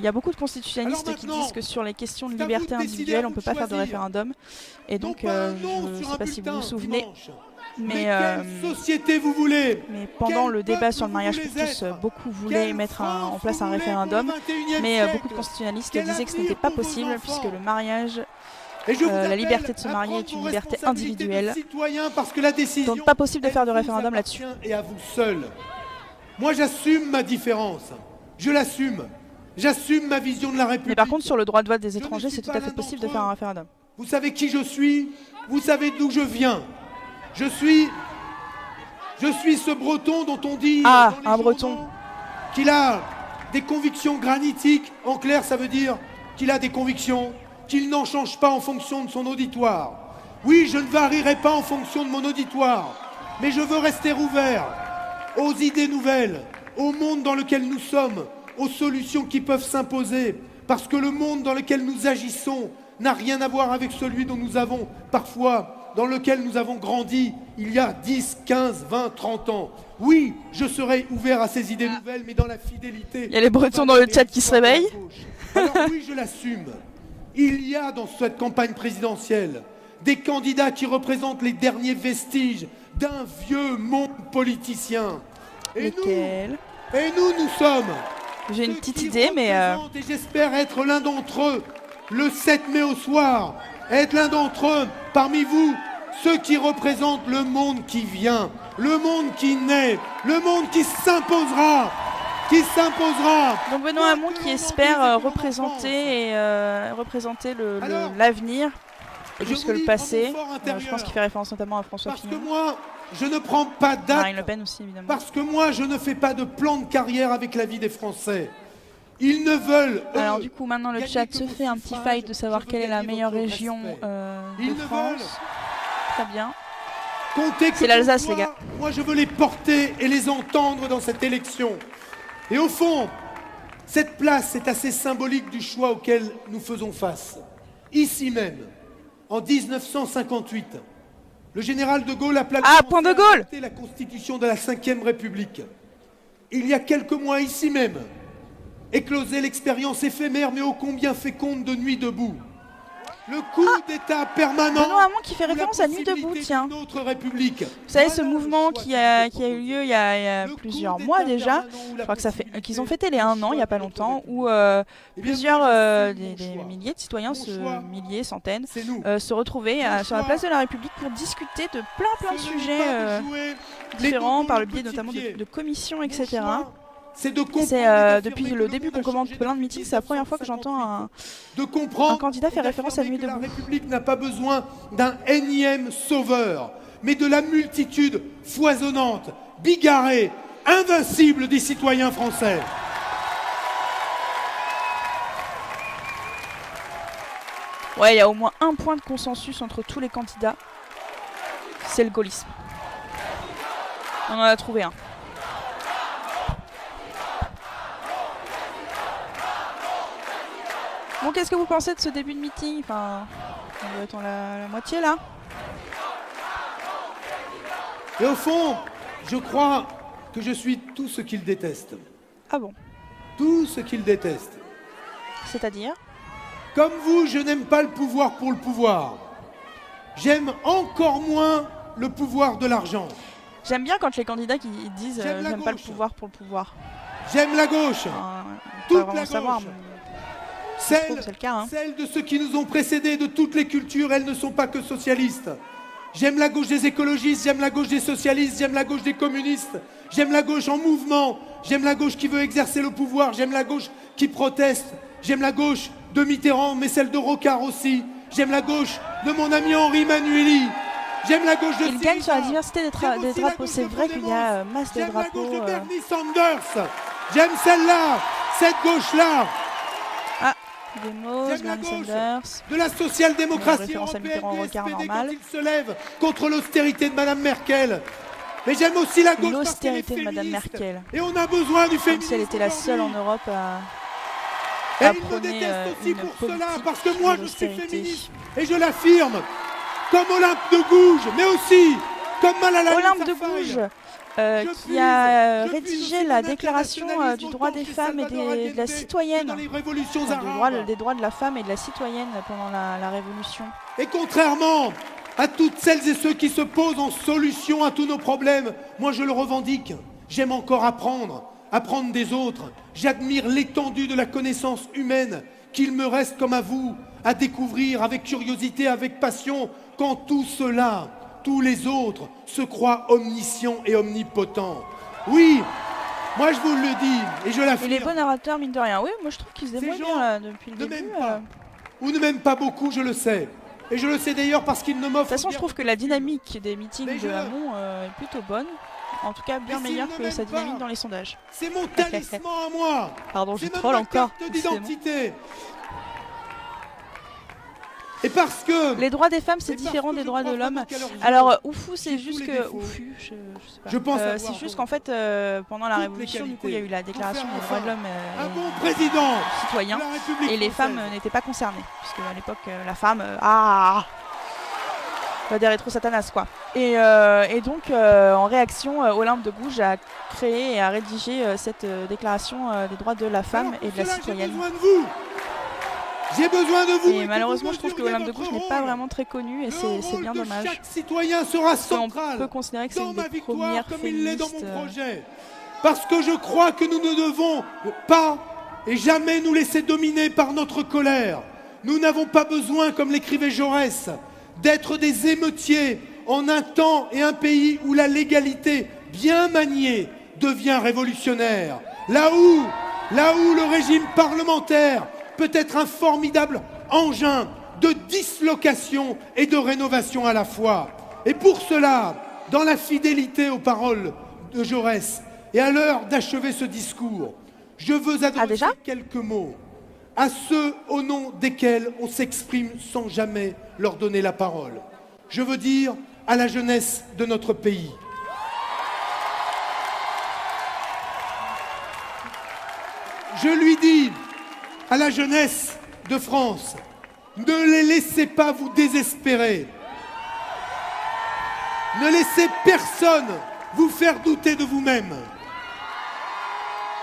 y a beaucoup de constitutionnalistes qui disent que sur les questions de liberté individuelle, on ne peut pas faire de référendum. Et donc, je ne sais pas si vous vous souvenez, mais société vous voulez. Mais pendant le débat sur le mariage pour tous, beaucoup voulaient mettre en place un référendum, mais beaucoup de constitutionnalistes disaient que ce n'était pas possible puisque le mariage, la liberté de se marier est une liberté individuelle, donc pas possible de faire de référendum là-dessus. Et à vous seul. Moi, j'assume ma différence. Je l'assume. J'assume ma vision de la République. Mais par contre, sur le droit de vote des étrangers, c'est tout à fait possible de faire un référendum. Vous savez qui je suis? Vous savez d'où je viens? Je suis ce breton dont on dit un breton qu'il a des convictions granitiques. En clair, ça veut dire qu'il a des convictions, qu'il n'en change pas en fonction de son auditoire. Oui, je ne varierai pas en fonction de mon auditoire, mais je veux rester ouvert aux idées nouvelles, au monde dans lequel nous sommes, aux solutions qui peuvent s'imposer, parce que le monde dans lequel nous agissons n'a rien à voir avec celui dont nous avons parfois, dans lequel nous avons grandi il y a 10, 15, 20, 30 ans. Oui, je serai ouvert à ces idées nouvelles, mais dans la fidélité. Il y a les Bretons dans le chat qui se réveillent. Alors oui, je l'assume. Il y a dans cette campagne présidentielle des candidats qui représentent les derniers vestiges d'un vieux monde politicien. Lesquels ? Et nous sommes. J'ai une petite idée, mais... Et j'espère être l'un d'entre eux, le 7 mai au soir, être l'un d'entre eux, parmi vous, ceux qui représentent le monde qui vient, le monde qui naît, le monde qui s'imposera. Donc Benoît Hamon qui espère représenter l'avenir plus que le passé. Je pense qu'il fait référence notamment à François Fillon. Parce que moi, je ne prends pas d'acte. Marine Le Pen aussi, évidemment. Parce que moi, je ne fais pas de plan de carrière avec la vie des Français. Ils ne veulent... Alors du coup, maintenant, le chat se fait un petit fight de savoir quelle est la meilleure région de France. Très bien. C'est l'Alsace, les gars. Moi, je veux les porter et les entendre dans cette élection. Et au fond, cette place est assez symbolique du choix auquel nous faisons face. Ici même, En 1958, le général de Gaulle appela point de Gaulle la constitution de la Ve République. Il y a quelques mois, ici même, éclosait l'expérience éphémère mais ô combien féconde de Nuit debout. Le coup d'État permanent. Benoît Hamon qui fait référence à Nuit debout, tiens. Notre République. Vous savez, ce mouvement qui a eu lieu il y a plusieurs mois déjà, je crois que qu'ils ont fêté les 1 an il n'y a pas longtemps, où plusieurs des milliers de citoyens, milliers, centaines, se retrouvaient sur la place de la République pour discuter de plein de sujets différents, par le biais notamment de commissions, etc. C'est depuis le début qu'on commande plein de meetings, c'est la première fois que j'entends un candidat faire référence à Nuit debout. La République n'a pas besoin d'un énième sauveur, mais de la multitude foisonnante, bigarrée, invincible des citoyens français. Ouais, il y a au moins un point de consensus entre tous les candidats, c'est le gaullisme. On en a trouvé un. Bon, qu'est-ce que vous pensez de ce début de meeting? Enfin, on doit être la moitié là. Et au fond, je crois que je suis tout ce qu'il déteste. Ah bon? Tout ce qu'il déteste. C'est-à-dire? Comme vous, je n'aime pas le pouvoir pour le pouvoir. J'aime encore moins le pouvoir de l'argent. J'aime bien quand les candidats qui disent j'aime pas le pouvoir pour le pouvoir. J'aime la gauche. Toute la gauche. Savoir, mais... Celles de ceux qui nous ont précédés, de toutes les cultures, elles ne sont pas que socialistes. J'aime la gauche des écologistes, j'aime la gauche des socialistes, j'aime la gauche des communistes, j'aime la gauche en mouvement, j'aime la gauche qui veut exercer le pouvoir, j'aime la gauche qui proteste, j'aime la gauche de Mitterrand, mais celle de Rocard aussi, j'aime la gauche de mon ami Henri Manueli, j'aime la gauche de Il gagne sur la diversité des drapeaux, c'est vrai qu'il y a masse de drapeaux. J'aime la gauche de Bernie Sanders, j'aime celle-là, cette gauche-là. Demos, Bernie Sanders, de la social-démocratie européenne, quand il se lève contre l'austérité de Madame Merkel. Mais j'aime aussi la gauche l'austérité de Madame Merkel. Et on a besoin du féminisme. Comme si elle était la seule en Europe à prôner une pour cela, parce que moi je suis féministe et je l'affirme, comme Olympe de Gouges, mais aussi comme Malala Olympe de Gouges. Qui a rédigé la déclaration du droit des femmes et de la citoyenne, des droits de la femme et de la citoyenne pendant la Révolution. Et contrairement à toutes celles et ceux qui se posent en solution à tous nos problèmes, moi je le revendique. J'aime encore apprendre des autres. J'admire l'étendue de la connaissance humaine qu'il me reste comme à vous, à découvrir avec curiosité, avec passion, quand tout cela... tous les autres se croient omniscients et omnipotents. Oui, moi je vous le dis et je l'affirme. Et les bons orateurs, mine de rien. Oui, moi je trouve qu'ils se débrouillent bien là, depuis le début. Ou ne m'aiment pas beaucoup, je le sais. Et je le sais d'ailleurs parce qu'ils ne m'offrent... De toute façon, je trouve que la dynamique des meetings de Hamon est plutôt bonne. En tout cas, bien meilleure que sa dynamique dans les sondages. C'est mon talisman à moi. Pardon, je troll encore. D'identité. Et parce que les droits des femmes, c'est différent des droits de l'homme. Alors, Oufou, c'est juste que... Oufou, je sais pas. C'est juste qu'en fait, pendant la Révolution, du coup, il y a eu la déclaration des droits de l'homme et citoyen. Et les femmes n'étaient pas concernées. Puisque à l'époque, la femme... des rétro-satanas, quoi. Et donc, en réaction, Olympe de Gouges a créé et a rédigé cette déclaration des droits de la femme et de la citoyenne. J'ai besoin de vous. Et malheureusement, je trouve que Olympe de Gouges n'est pas vraiment très connue et c'est bien dommage. Chaque citoyen sera central. On peut considérer que c'est une des premières féministes. Parce que je crois que nous ne devons pas et jamais nous laisser dominer par notre colère. Nous n'avons pas besoin, comme l'écrivait Jaurès, d'être des émeutiers en un temps et un pays où la légalité bien maniée devient révolutionnaire. Là où le régime parlementaire peut être un formidable engin de dislocation et de rénovation à la fois. Et pour cela, dans la fidélité aux paroles de Jaurès, et à l'heure d'achever ce discours, je veux adresser quelques mots à ceux au nom desquels on s'exprime sans jamais leur donner la parole. Je veux dire à la jeunesse de notre pays. Je lui dis à la jeunesse de France, Ne les laissez pas vous désespérer. Ne laissez personne vous faire douter de vous-même.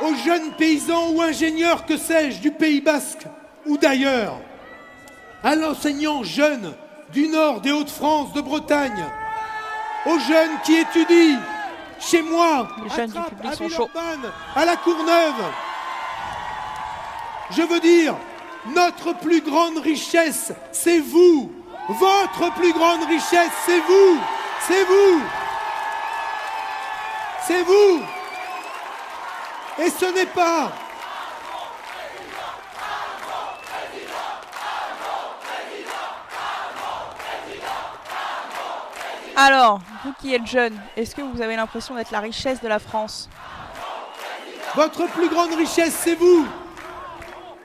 Aux jeunes paysans ou ingénieurs, que sais-je, du Pays Basque ou d'ailleurs, à l'enseignant jeune du Nord, des Hauts-de-France, de Bretagne, aux jeunes qui étudient chez moi, les jeunes du public sont chauds. À la Courneuve. Je veux dire, notre plus grande richesse, c'est vous. Votre plus grande richesse, c'est vous. C'est vous. C'est vous. Et ce n'est pas... Alors, vous qui êtes jeune, est-ce que vous avez l'impression d'être la richesse de la France? Votre plus grande richesse, c'est vous.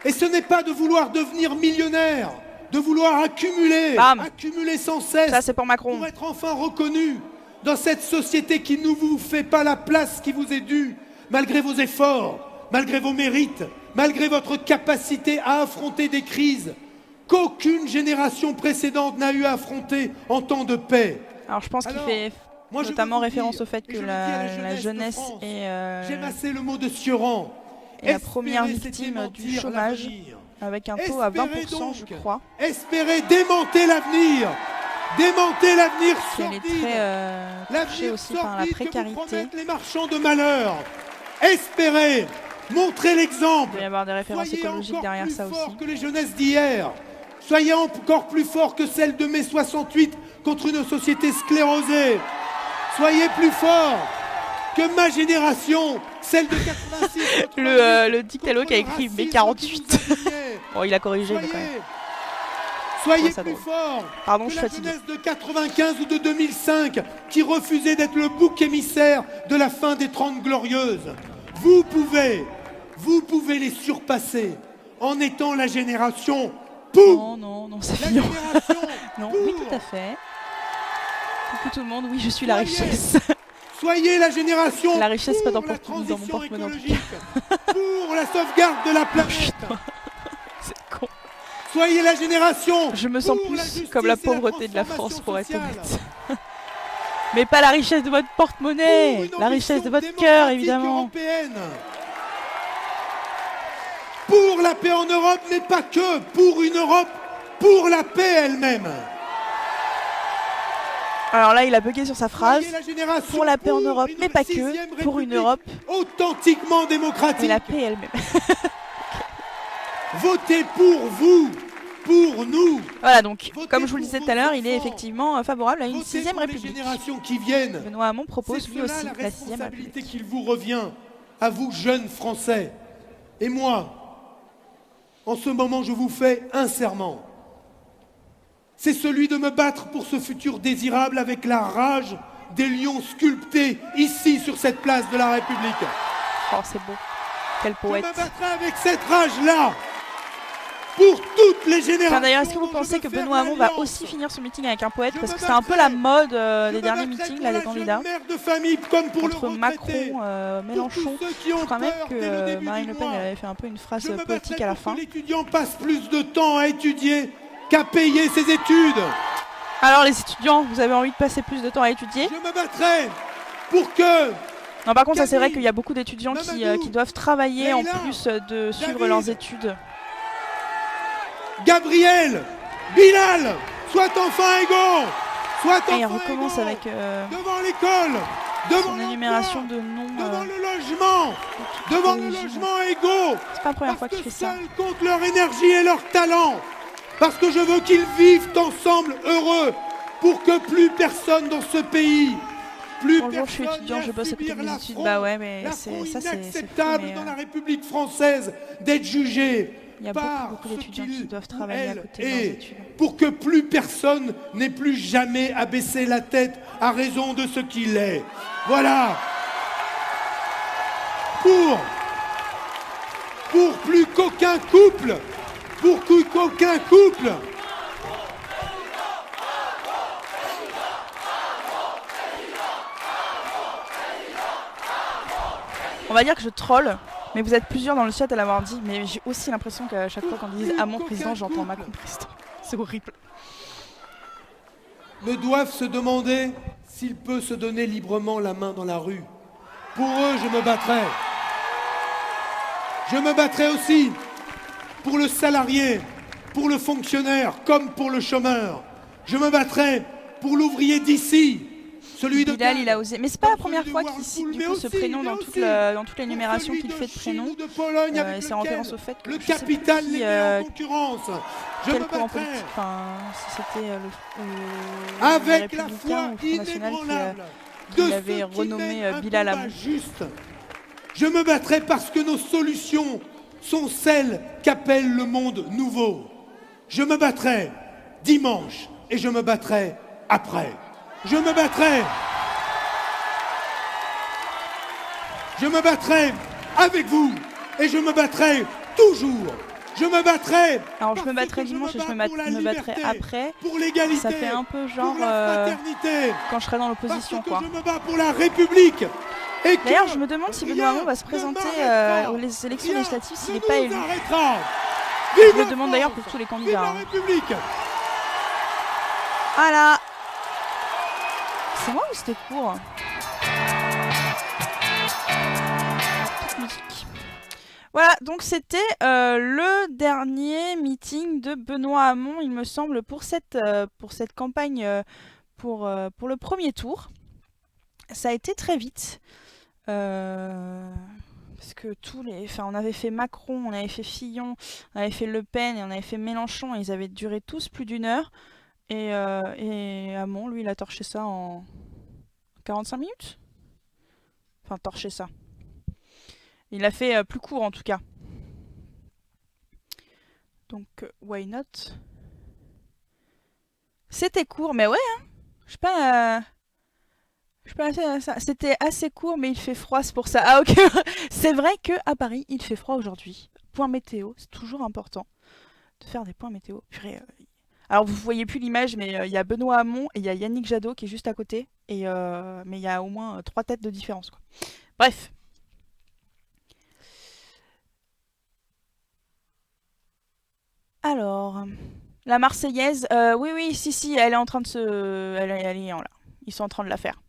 Et ce n'est pas de vouloir devenir millionnaire, de vouloir accumuler, Bam. accumuler sans cesse. Ça, c'est pour Macron. Pour être enfin reconnu dans cette société qui ne vous fait pas la place qui vous est due, malgré vos efforts, malgré vos mérites, malgré votre capacité à affronter des crises qu'aucune génération précédente n'a eu à affronter en temps de paix. Alors je pense qu'il fait notamment référence au fait que la jeunesse est le Sioran, la première victime du chômage, avec un taux à 20%, je crois. Espérez démonter l'avenir. Démonter l'avenir sordide. Elle est très touchée aussi par la précarité. Les marchands de malheur. Espérez montrer l'exemple. Il doit y avoir des références écologiques derrière ça aussi. Que les jeunesses d'hier. Soyez encore plus forts que celles de mai 68 contre une société sclérosée. Soyez plus forts que ma génération, celle de 86. le dictalo qui a écrit mai 48. Bon, il a corrigé, mais quand même. Soyez plus forts. Pardon, que je suis fatigué. La jeunesse de 95 ou de 2005 qui refusait d'être le bouc émissaire de la fin des 30 Glorieuses. Vous pouvez les surpasser en étant la génération pour. Non, c'est mignon. Non, oui, tout à fait. Coucou tout le monde, oui, je suis la richesse. Soyez la génération. La richesse, pas dans mon porte-monnaie en tout cas. Pour la sauvegarde de la planète. C'est con. Soyez la génération. Je me sens plus comme la pauvreté de la France, pour être honnête. Mais pas la richesse de votre porte-monnaie, la richesse de votre cœur, évidemment. Européenne. Pour la paix en Europe, mais pas que. Pour une Europe, pour la paix elle-même. Alors là, il a bugué sur sa phrase. Pour la paix en Europe, mais pas que. Pour une Europe authentiquement démocratique. Et la paix elle-même. Votez pour vous, pour nous. Voilà, donc, comme je vous le disais tout à l'heure, il est effectivement favorable à une 6ème République. Qui viennent. Benoît Hamon propose lui aussi la 6ème République. Qu'il vous revient, à vous jeunes Français. Et moi, en ce moment, je vous fais un serment. C'est celui de me battre pour ce futur désirable avec la rage des lions sculptés ici sur cette place de la République. Oh, c'est beau. Quel poète. Je me battrai avec cette rage-là pour toutes les générations. D'ailleurs, est-ce que vous pensez que Benoît Hamon va aussi finir ce meeting avec un poète? Parce que c'est un peu la mode des derniers meetings, là, des candidats. Entre Macron, Mélenchon. Je crois même que Marine Le Pen avait fait un peu une phrase poétique à la fin. L'étudiant passe plus de temps à étudier qu'à payer ses études. Alors les étudiants, vous avez envie de passer plus de temps à étudier? Je me battrai pour que... Non, par contre, ça c'est vrai qu'il y a beaucoup d'étudiants qui doivent travailler en plus de suivre leurs études. Gabriel, Bilal, soient enfin égaux. Et il recommence avec devant l'école, devant son énumération de noms. Devant le logement, devant le logement égaux. C'est pas la première fois qu'il fait ça. Seuls comptent leur énergie et leur talent. Parce que je veux qu'ils vivent ensemble heureux, pour que plus personne dans ce pays, Bonjour, je suis étudiant, je bosse à côté de mes études. Bah ouais, mais c'est inacceptable dans la République française d'être jugé. Il y a beaucoup d'étudiants qui doivent travailler à côté de leurs études. Pour que plus personne n'ait plus jamais à baisser la tête à raison de ce qu'il est. Voilà. Pour plus qu'aucun couple. Pour qu'aucun couple. On va dire que je troll, mais vous êtes plusieurs dans le chat à l'avoir dit, mais j'ai aussi l'impression qu'à chaque fois qu'on dit Hamon président, j'entends Macron président. C'est horrible. Ne doivent se demander s'il peut se donner librement la main dans la rue. Pour eux, je me battrai. Je me battrai aussi pour le salarié, pour le fonctionnaire, comme pour le chômeur. Je me battrai pour l'ouvrier d'ici, celui de Bilal, Cannes, il a osé. Mais c'est pas la comme première celui de fois qu'il Warnpool, cite du mais coup ce aussi, prénom mais dans, aussi dans toutes les pour numérations celui qu'il de fait de Chine prénoms. ou de Pologne avec Et c'est en lequel référence au fait que le je sais plus capital qui, les met en concurrence. Je quel me courant battrai politique, enfin, si c'était avec les la Républicains foi ou le Front National inébranlable qui de l'avait ceux qui renommé mènent un Bilal combat Hamon. juste. Je me battrai parce que nos solutions sont celles qu'appelle le monde nouveau. Je me battrai dimanche et je me battrai après. Je me battrai. Je me battrai avec vous et je me battrai toujours. Je me battrai. Alors je me battrai dimanche et je me battrai après. Pour l'égalité. Ça fait un peu genre pour la fraternité. quand je serai dans l'opposition quoi. Je me bats pour la République. D'ailleurs je me demande si Benoît Hamon va se présenter aux élections législatives s'il n'est pas élu. Je le demande d'ailleurs pour tous les candidats. Vive la République. Voilà. C'est moi ou c'était court? Petite musique. Voilà, donc c'était le dernier meeting de Benoît Hamon, il me semble, pour cette campagne pour le premier tour. Ça a été très vite. Parce que on avait fait Macron, on avait fait Fillon, on avait fait Le Pen et on avait fait Mélenchon, et ils avaient duré tous plus d'une heure. Et Hamon, lui, il a torché ça en 45 minutes. Enfin, torché ça. Il a fait plus court en tout cas. Donc, why not? C'était court, mais ouais, hein. Je sais pas. C'était assez court, mais il fait froid, c'est pour ça. Ah, ok. C'est vrai qu'à Paris, il fait froid aujourd'hui. Point météo, c'est toujours important de faire des points météo. Purée, alors, vous voyez plus l'image, mais il y a Benoît Hamon et il y a Yannick Jadot qui est juste à côté. Mais il y a au moins 3 têtes de différence, quoi. Bref. Alors, la Marseillaise, oui, si, elle est en train de se... Elle est là. Ils sont en train de la faire.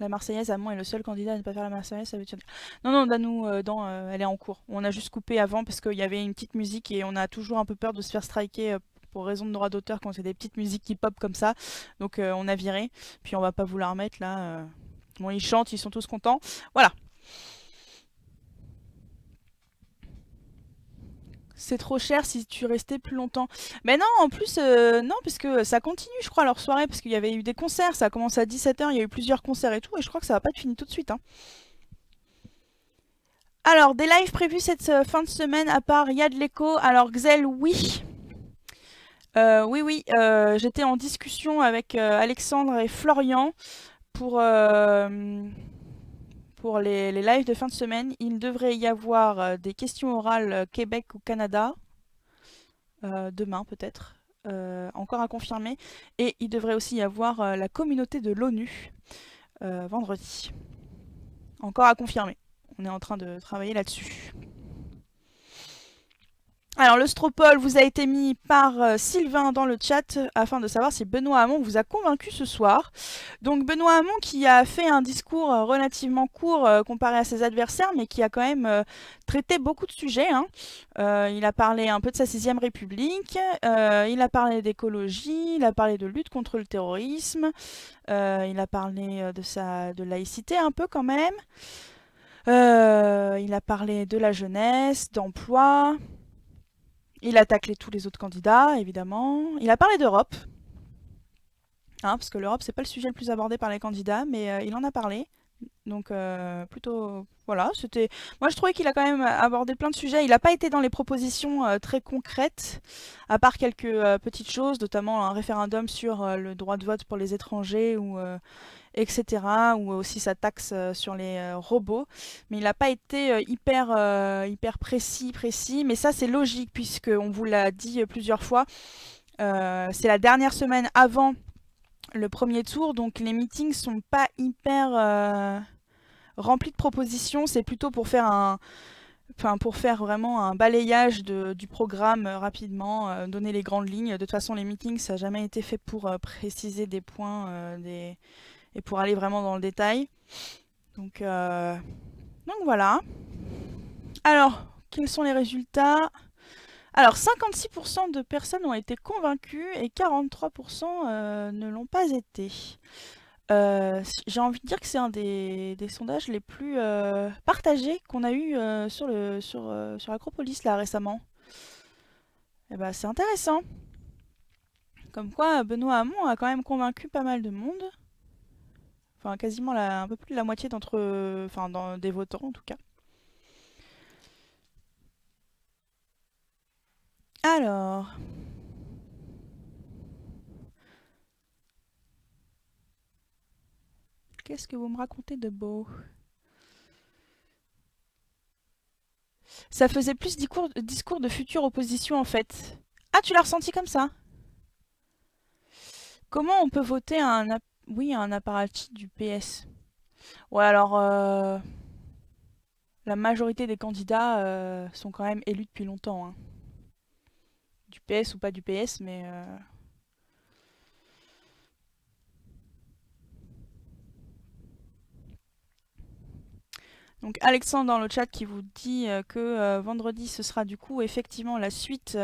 La Marseillaise, Hamon est le seul candidat à ne pas faire la Marseillaise, ça veut dire... Non, Danou, elle est en cours. On a juste coupé avant parce qu'il y avait une petite musique et on a toujours un peu peur de se faire striker pour raison de droit d'auteur quand c'est des petites musiques qui pop comme ça. Donc on a viré, puis on va pas vous la remettre là. Bon, ils chantent, ils sont tous contents. Voilà. C'est trop cher si tu restais plus longtemps. Mais non, en plus, non, parce que ça continue, je crois, leur soirée, parce qu'il y avait eu des concerts, ça a commencé à 17 h, il y a eu plusieurs concerts et tout, et je crois que ça va pas être fini tout de suite. Hein. Alors, des lives prévus cette fin de semaine, à part Yad Leko. Alors, Xel, oui. Oui, j'étais en discussion avec Alexandre et Florian pour les lives de fin de semaine. Il devrait y avoir des questions orales Québec ou Canada. Demain peut-être. Encore à confirmer. Et il devrait aussi y avoir la communauté de l'ONU vendredi. Encore à confirmer. On est en train de travailler là-dessus. Alors, le Stropole vous a été mis par Sylvain dans le chat afin de savoir si Benoît Hamon vous a convaincu ce soir. Donc, Benoît Hamon qui a fait un discours relativement court comparé à ses adversaires, mais qui a quand même traité beaucoup de sujets. Hein. Il a parlé un peu de sa 6ème République, il a parlé d'écologie, il a parlé de lutte contre le terrorisme, il a parlé de laïcité un peu quand même. Il a parlé de la jeunesse, d'emploi. Il a taclé tous les autres candidats, évidemment. Il a parlé d'Europe. Hein, parce que l'Europe, c'est pas le sujet le plus abordé par les candidats, mais il en a parlé. Donc, plutôt... Voilà, c'était... Moi, je trouvais qu'il a quand même abordé plein de sujets. Il n'a pas été dans les propositions très concrètes, à part quelques petites choses, notamment un référendum sur le droit de vote pour les étrangers, ou... etc. Ou aussi sa taxe sur les robots. Mais il n'a pas été hyper précis. Mais ça, c'est logique, puisqu'on vous l'a dit plusieurs fois. C'est la dernière semaine avant le premier tour, donc les meetings sont pas hyper remplis de propositions. C'est plutôt pour faire Enfin, pour faire vraiment un balayage du programme rapidement, donner les grandes lignes. De toute façon, les meetings, ça n'a jamais été fait pour préciser des points et pour aller vraiment dans le détail. Donc voilà. Alors, quels sont les résultats? Alors, 56% de personnes ont été convaincues et 43% ne l'ont pas été. J'ai envie de dire que c'est un des sondages les plus partagés qu'on a eu sur Acropolis là récemment. Et bah, c'est intéressant. Comme quoi, Benoît Hamon a quand même convaincu pas mal de monde. Enfin, quasiment un peu plus de la moitié des votants en tout cas. Alors. Qu'est-ce que vous me racontez de beau? Ça faisait plus discours de future opposition en fait. Ah, tu l'as ressenti comme ça? Comment on peut voter un apparatchik du PS? Ouais, alors la majorité des candidats sont quand même élus depuis longtemps, hein. Du PS ou pas du PS, mais donc Alexandre dans le chat qui vous dit que vendredi ce sera du coup effectivement la suite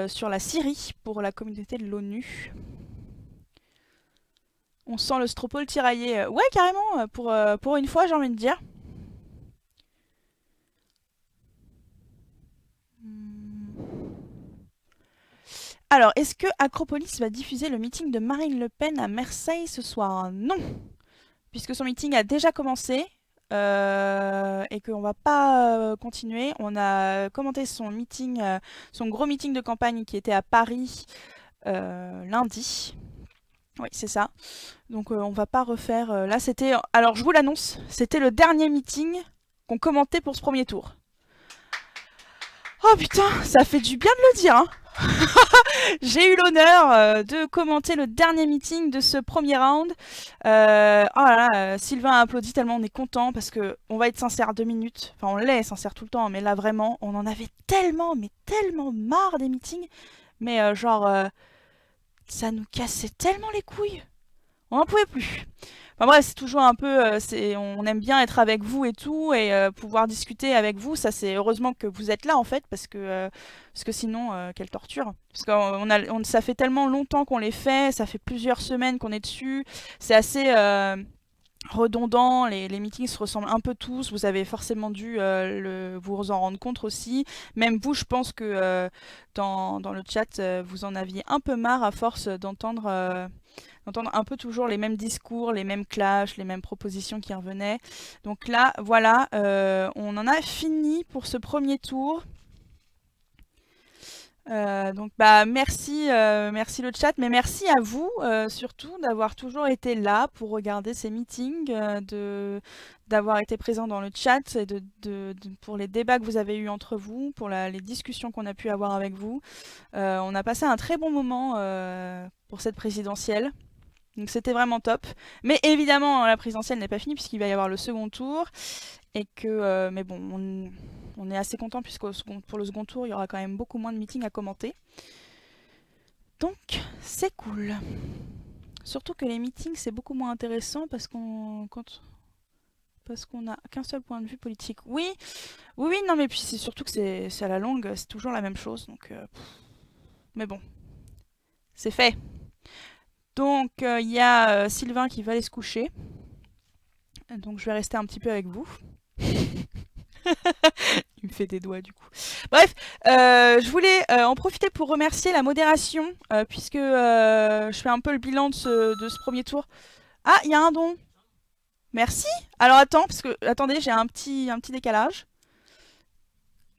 sur la Syrie pour la communauté de l'ONU. On sent le Stropole tiraillé. Ouais, carrément, pour une fois, j'ai envie de dire. Alors, est-ce que Acropolis va diffuser le meeting de Marine Le Pen à Marseille ce soir? Non, puisque son meeting a déjà commencé et qu'on va pas continuer. On a commenté son meeting, son gros meeting de campagne qui était à Paris lundi. Oui, c'est ça. Donc on va pas refaire. Là, c'était. Alors, je vous l'annonce, c'était le dernier meeting qu'on commentait pour ce premier tour. Oh putain, ça fait du bien de le dire, hein. J'ai eu l'honneur de commenter le dernier meeting de ce premier round. Oh là là, Sylvain a applaudi tellement on est content parce que on va être sincère 2 minutes. Enfin, on l'est sincère tout le temps, mais là vraiment, on en avait tellement, mais tellement marre des meetings. Mais ça nous cassait tellement les couilles. On n'en pouvait plus. Enfin bref, c'est toujours un peu, on aime bien être avec vous et tout, et pouvoir discuter avec vous. Ça, c'est heureusement que vous êtes là en fait, parce que sinon, quelle torture. Parce que ça fait tellement longtemps qu'on les fait, ça fait plusieurs semaines qu'on est dessus. C'est assez redondant, les meetings se ressemblent un peu tous. Vous avez forcément dû vous en rendre compte aussi. Même vous, je pense que dans le chat, vous en aviez un peu marre à force d'entendre un peu toujours les mêmes discours, les mêmes clashs, les mêmes propositions qui revenaient. Donc là, voilà, on en a fini pour ce premier tour. Donc bah merci le chat, mais merci à vous surtout d'avoir toujours été là pour regarder ces meetings, d'avoir été présent dans le chat et pour les débats que vous avez eus entre vous, pour les discussions qu'on a pu avoir avec vous. On a passé un très bon moment pour cette présidentielle. Donc c'était vraiment top. Mais évidemment, la présidentielle n'est pas finie puisqu'il va y avoir le second tour. Et que, mais bon, on est assez content puisque pour le second tour, il y aura quand même beaucoup moins de meetings à commenter. Donc c'est cool. Surtout que les meetings, c'est beaucoup moins intéressant parce qu'on n'a qu'un seul point de vue politique. Oui, non, mais puis c'est surtout que c'est à la longue, c'est toujours la même chose. Donc, mais bon, c'est fait. Donc il y a Sylvain qui va aller se coucher. Donc je vais rester un petit peu avec vous. Il me fait des doigts du coup. Bref, je voulais en profiter pour remercier la modération, puisque je fais un peu le bilan de ce premier tour. Ah, il y a un don. Merci. Alors attends, parce que attendez, j'ai un petit décalage.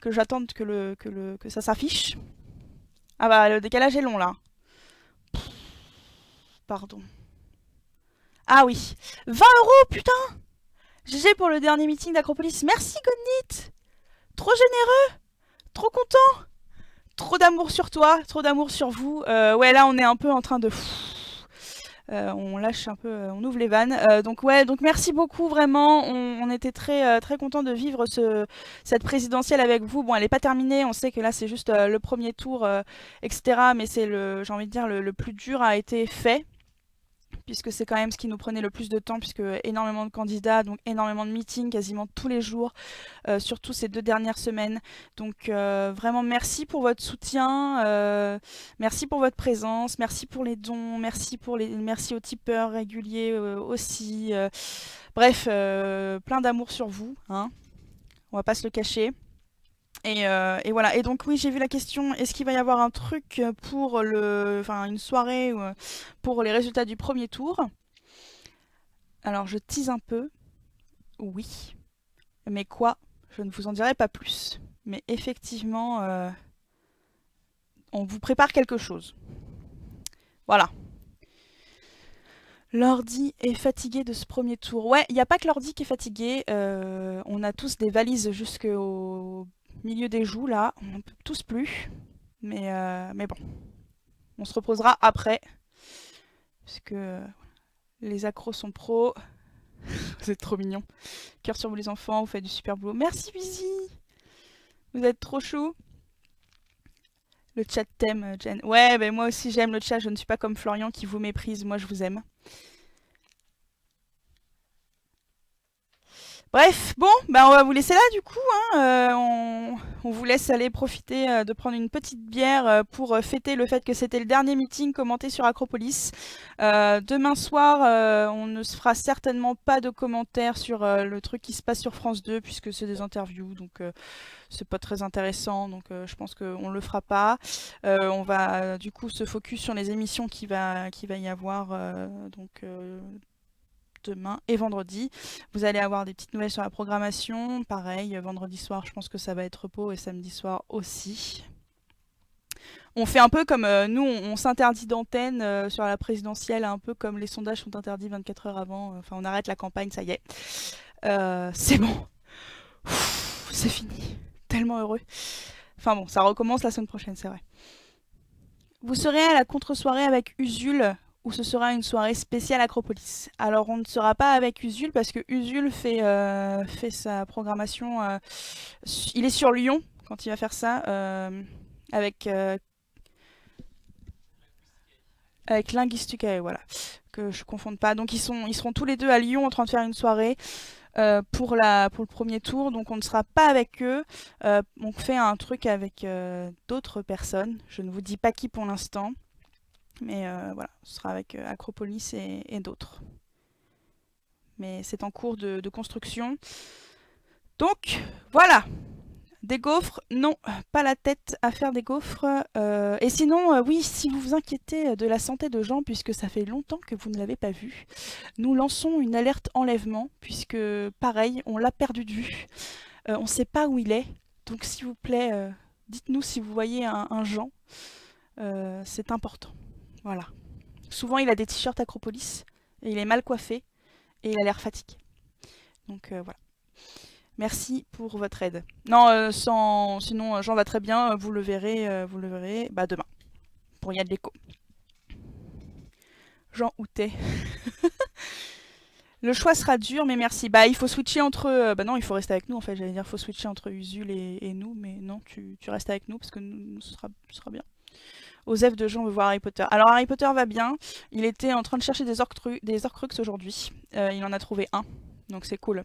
Que j'attende que ça s'affiche. Ah bah le décalage est long là. Pardon. Ah oui. 20 €, putain. GG pour le dernier meeting d'Acropolis. Merci Godnit. Trop généreux. Trop content. Trop d'amour sur toi, trop d'amour sur vous. Ouais, là, on est un peu en train de On lâche un peu, on ouvre les vannes. Donc ouais, donc merci beaucoup vraiment. On était très contents de vivre cette présidentielle avec vous. Bon, elle n'est pas terminée. On sait que là c'est juste le premier tour, etc. Mais c'est j'ai envie de dire, le plus dur a été fait, puisque c'est quand même ce qui nous prenait le plus de temps, puisque énormément de candidats, donc énormément de meetings, quasiment tous les jours, surtout ces 2 dernières semaines. Donc vraiment merci pour votre soutien, merci pour votre présence, merci pour les dons, merci aux tipeurs réguliers aussi. Bref, plein d'amour sur vous, hein, on va pas se le cacher. Et voilà. Et donc oui, j'ai vu la question, est-ce qu'il va y avoir un truc pour une soirée pour les résultats du premier tour? Alors je tease un peu, oui. Mais quoi? Je ne vous en dirai pas plus. Mais effectivement, on vous prépare quelque chose. Voilà. L'ordi est fatigué de ce premier tour. Ouais, il n'y a pas que l'ordi qui est fatigué. On a tous des valises jusqu'au milieu des joues, là. On n'en peut tous plus. Mais bon. On se reposera après. Puisque les accros sont pros. Vous êtes trop mignons. Cœur sur vous les enfants, vous faites du super boulot. Merci Busy. Vous êtes trop chou. Le chat t'aime, Jen. Ouais, ben moi aussi j'aime le chat. Je ne suis pas comme Florian qui vous méprise. Moi je vous aime. Bref, bon, bah on va vous laisser là du coup. Hein. On vous laisse aller profiter de prendre une petite bière pour fêter le fait que c'était le dernier meeting commenté sur Acropolis. Demain soir, on ne se fera certainement pas de commentaires sur le truc qui se passe sur France 2 puisque c'est des interviews, donc c'est pas très intéressant, donc je pense qu'on le fera pas. On va du coup se focus sur les émissions qui va y avoir donc demain et vendredi. Vous allez avoir des petites nouvelles sur la programmation. Pareil, vendredi soir, je pense que ça va être repos et samedi soir aussi. On fait un peu comme nous, on s'interdit d'antenne sur la présidentielle, un peu comme les sondages sont interdits 24 heures avant. Enfin, on arrête la campagne, ça y est. C'est bon. C'est fini. Tellement heureux. Enfin bon, ça recommence la semaine prochaine, c'est vrai. Vous serez à la contre-soirée avec Usul, où ce sera une soirée spéciale Acropolis. Alors on ne sera pas avec Usul parce que Usul fait sa programmation. Il est sur Lyon quand il va faire ça avec Linguistica, voilà, que je confonde pas. Donc ils seront tous les deux à Lyon en train de faire une soirée pour le premier tour. Donc on ne sera pas avec eux. On fait un truc avec d'autres personnes. Je ne vous dis pas qui pour l'instant. Mais voilà, ce sera avec Acropolis et d'autres. Mais c'est en cours de construction. Donc, voilà. Des gaufres, non, pas la tête à faire des gaufres. Et sinon, oui, si vous vous inquiétez de la santé de Jean, puisque ça fait longtemps que vous ne l'avez pas vu, nous lançons une alerte enlèvement, puisque, pareil, on l'a perdu de vue. On ne sait pas où il est. Donc, s'il vous plaît, dites-nous si vous voyez un Jean. C'est important. Voilà. Souvent, il a des t-shirts Acropolis, et il est mal coiffé, et il a l'air fatigué. Donc voilà. Merci pour votre aide. Non, sinon, Jean va très bien, vous le verrez demain, pour y a de l'écho. Jean Houtet. Le choix sera dur, mais merci. Bah, il faut switcher entre... bah non, il faut rester avec nous, en fait. J'allais dire, il faut switcher entre Usul et nous, mais non, tu restes avec nous, parce que nous, ce sera bien. Osef de Jean veut voir Harry Potter. Alors Harry Potter va bien. Il était en train de chercher des Horcruxes aujourd'hui. Il en a trouvé un. Donc c'est cool.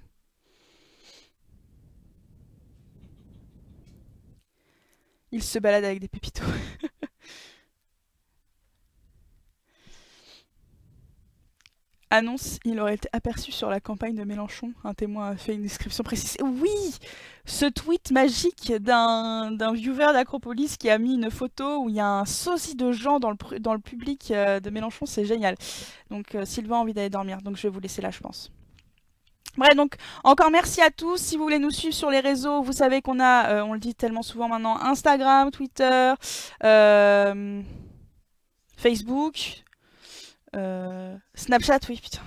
Il se balade avec des pépitos. Annonce, il aurait été aperçu sur la campagne de Mélenchon. Un témoin a fait une description précise. Oui, ce tweet magique d'un viewer d'Acropolis qui a mis une photo où il y a un sosie de gens dans le public de Mélenchon, c'est génial. Donc Sylvain a envie d'aller dormir, donc je vais vous laisser là, je pense. Bref, donc encore merci à tous. Si vous voulez nous suivre sur les réseaux, vous savez qu'on a, on le dit tellement souvent maintenant, Instagram, Twitter, Facebook, Snapchat, oui, putain,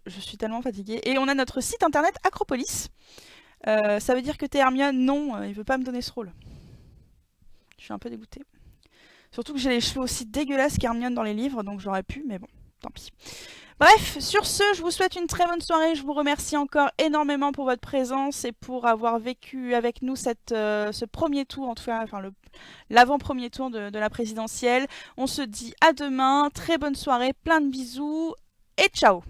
je suis tellement fatiguée. Et on a notre site internet Acropolis. Ça veut dire que t'es Hermione? Non, il veut pas me donner ce rôle. Je suis un peu dégoûtée. Surtout que j'ai les cheveux aussi dégueulasses qu'Hermione dans les livres, donc j'aurais pu, mais bon. tant pis. Bref, sur ce, je vous souhaite une très bonne soirée. Je vous remercie encore énormément pour votre présence et pour avoir vécu avec nous ce premier tour, en tout cas, enfin l'avant-premier tour de la présidentielle. On se dit à demain. Très bonne soirée, plein de bisous et ciao!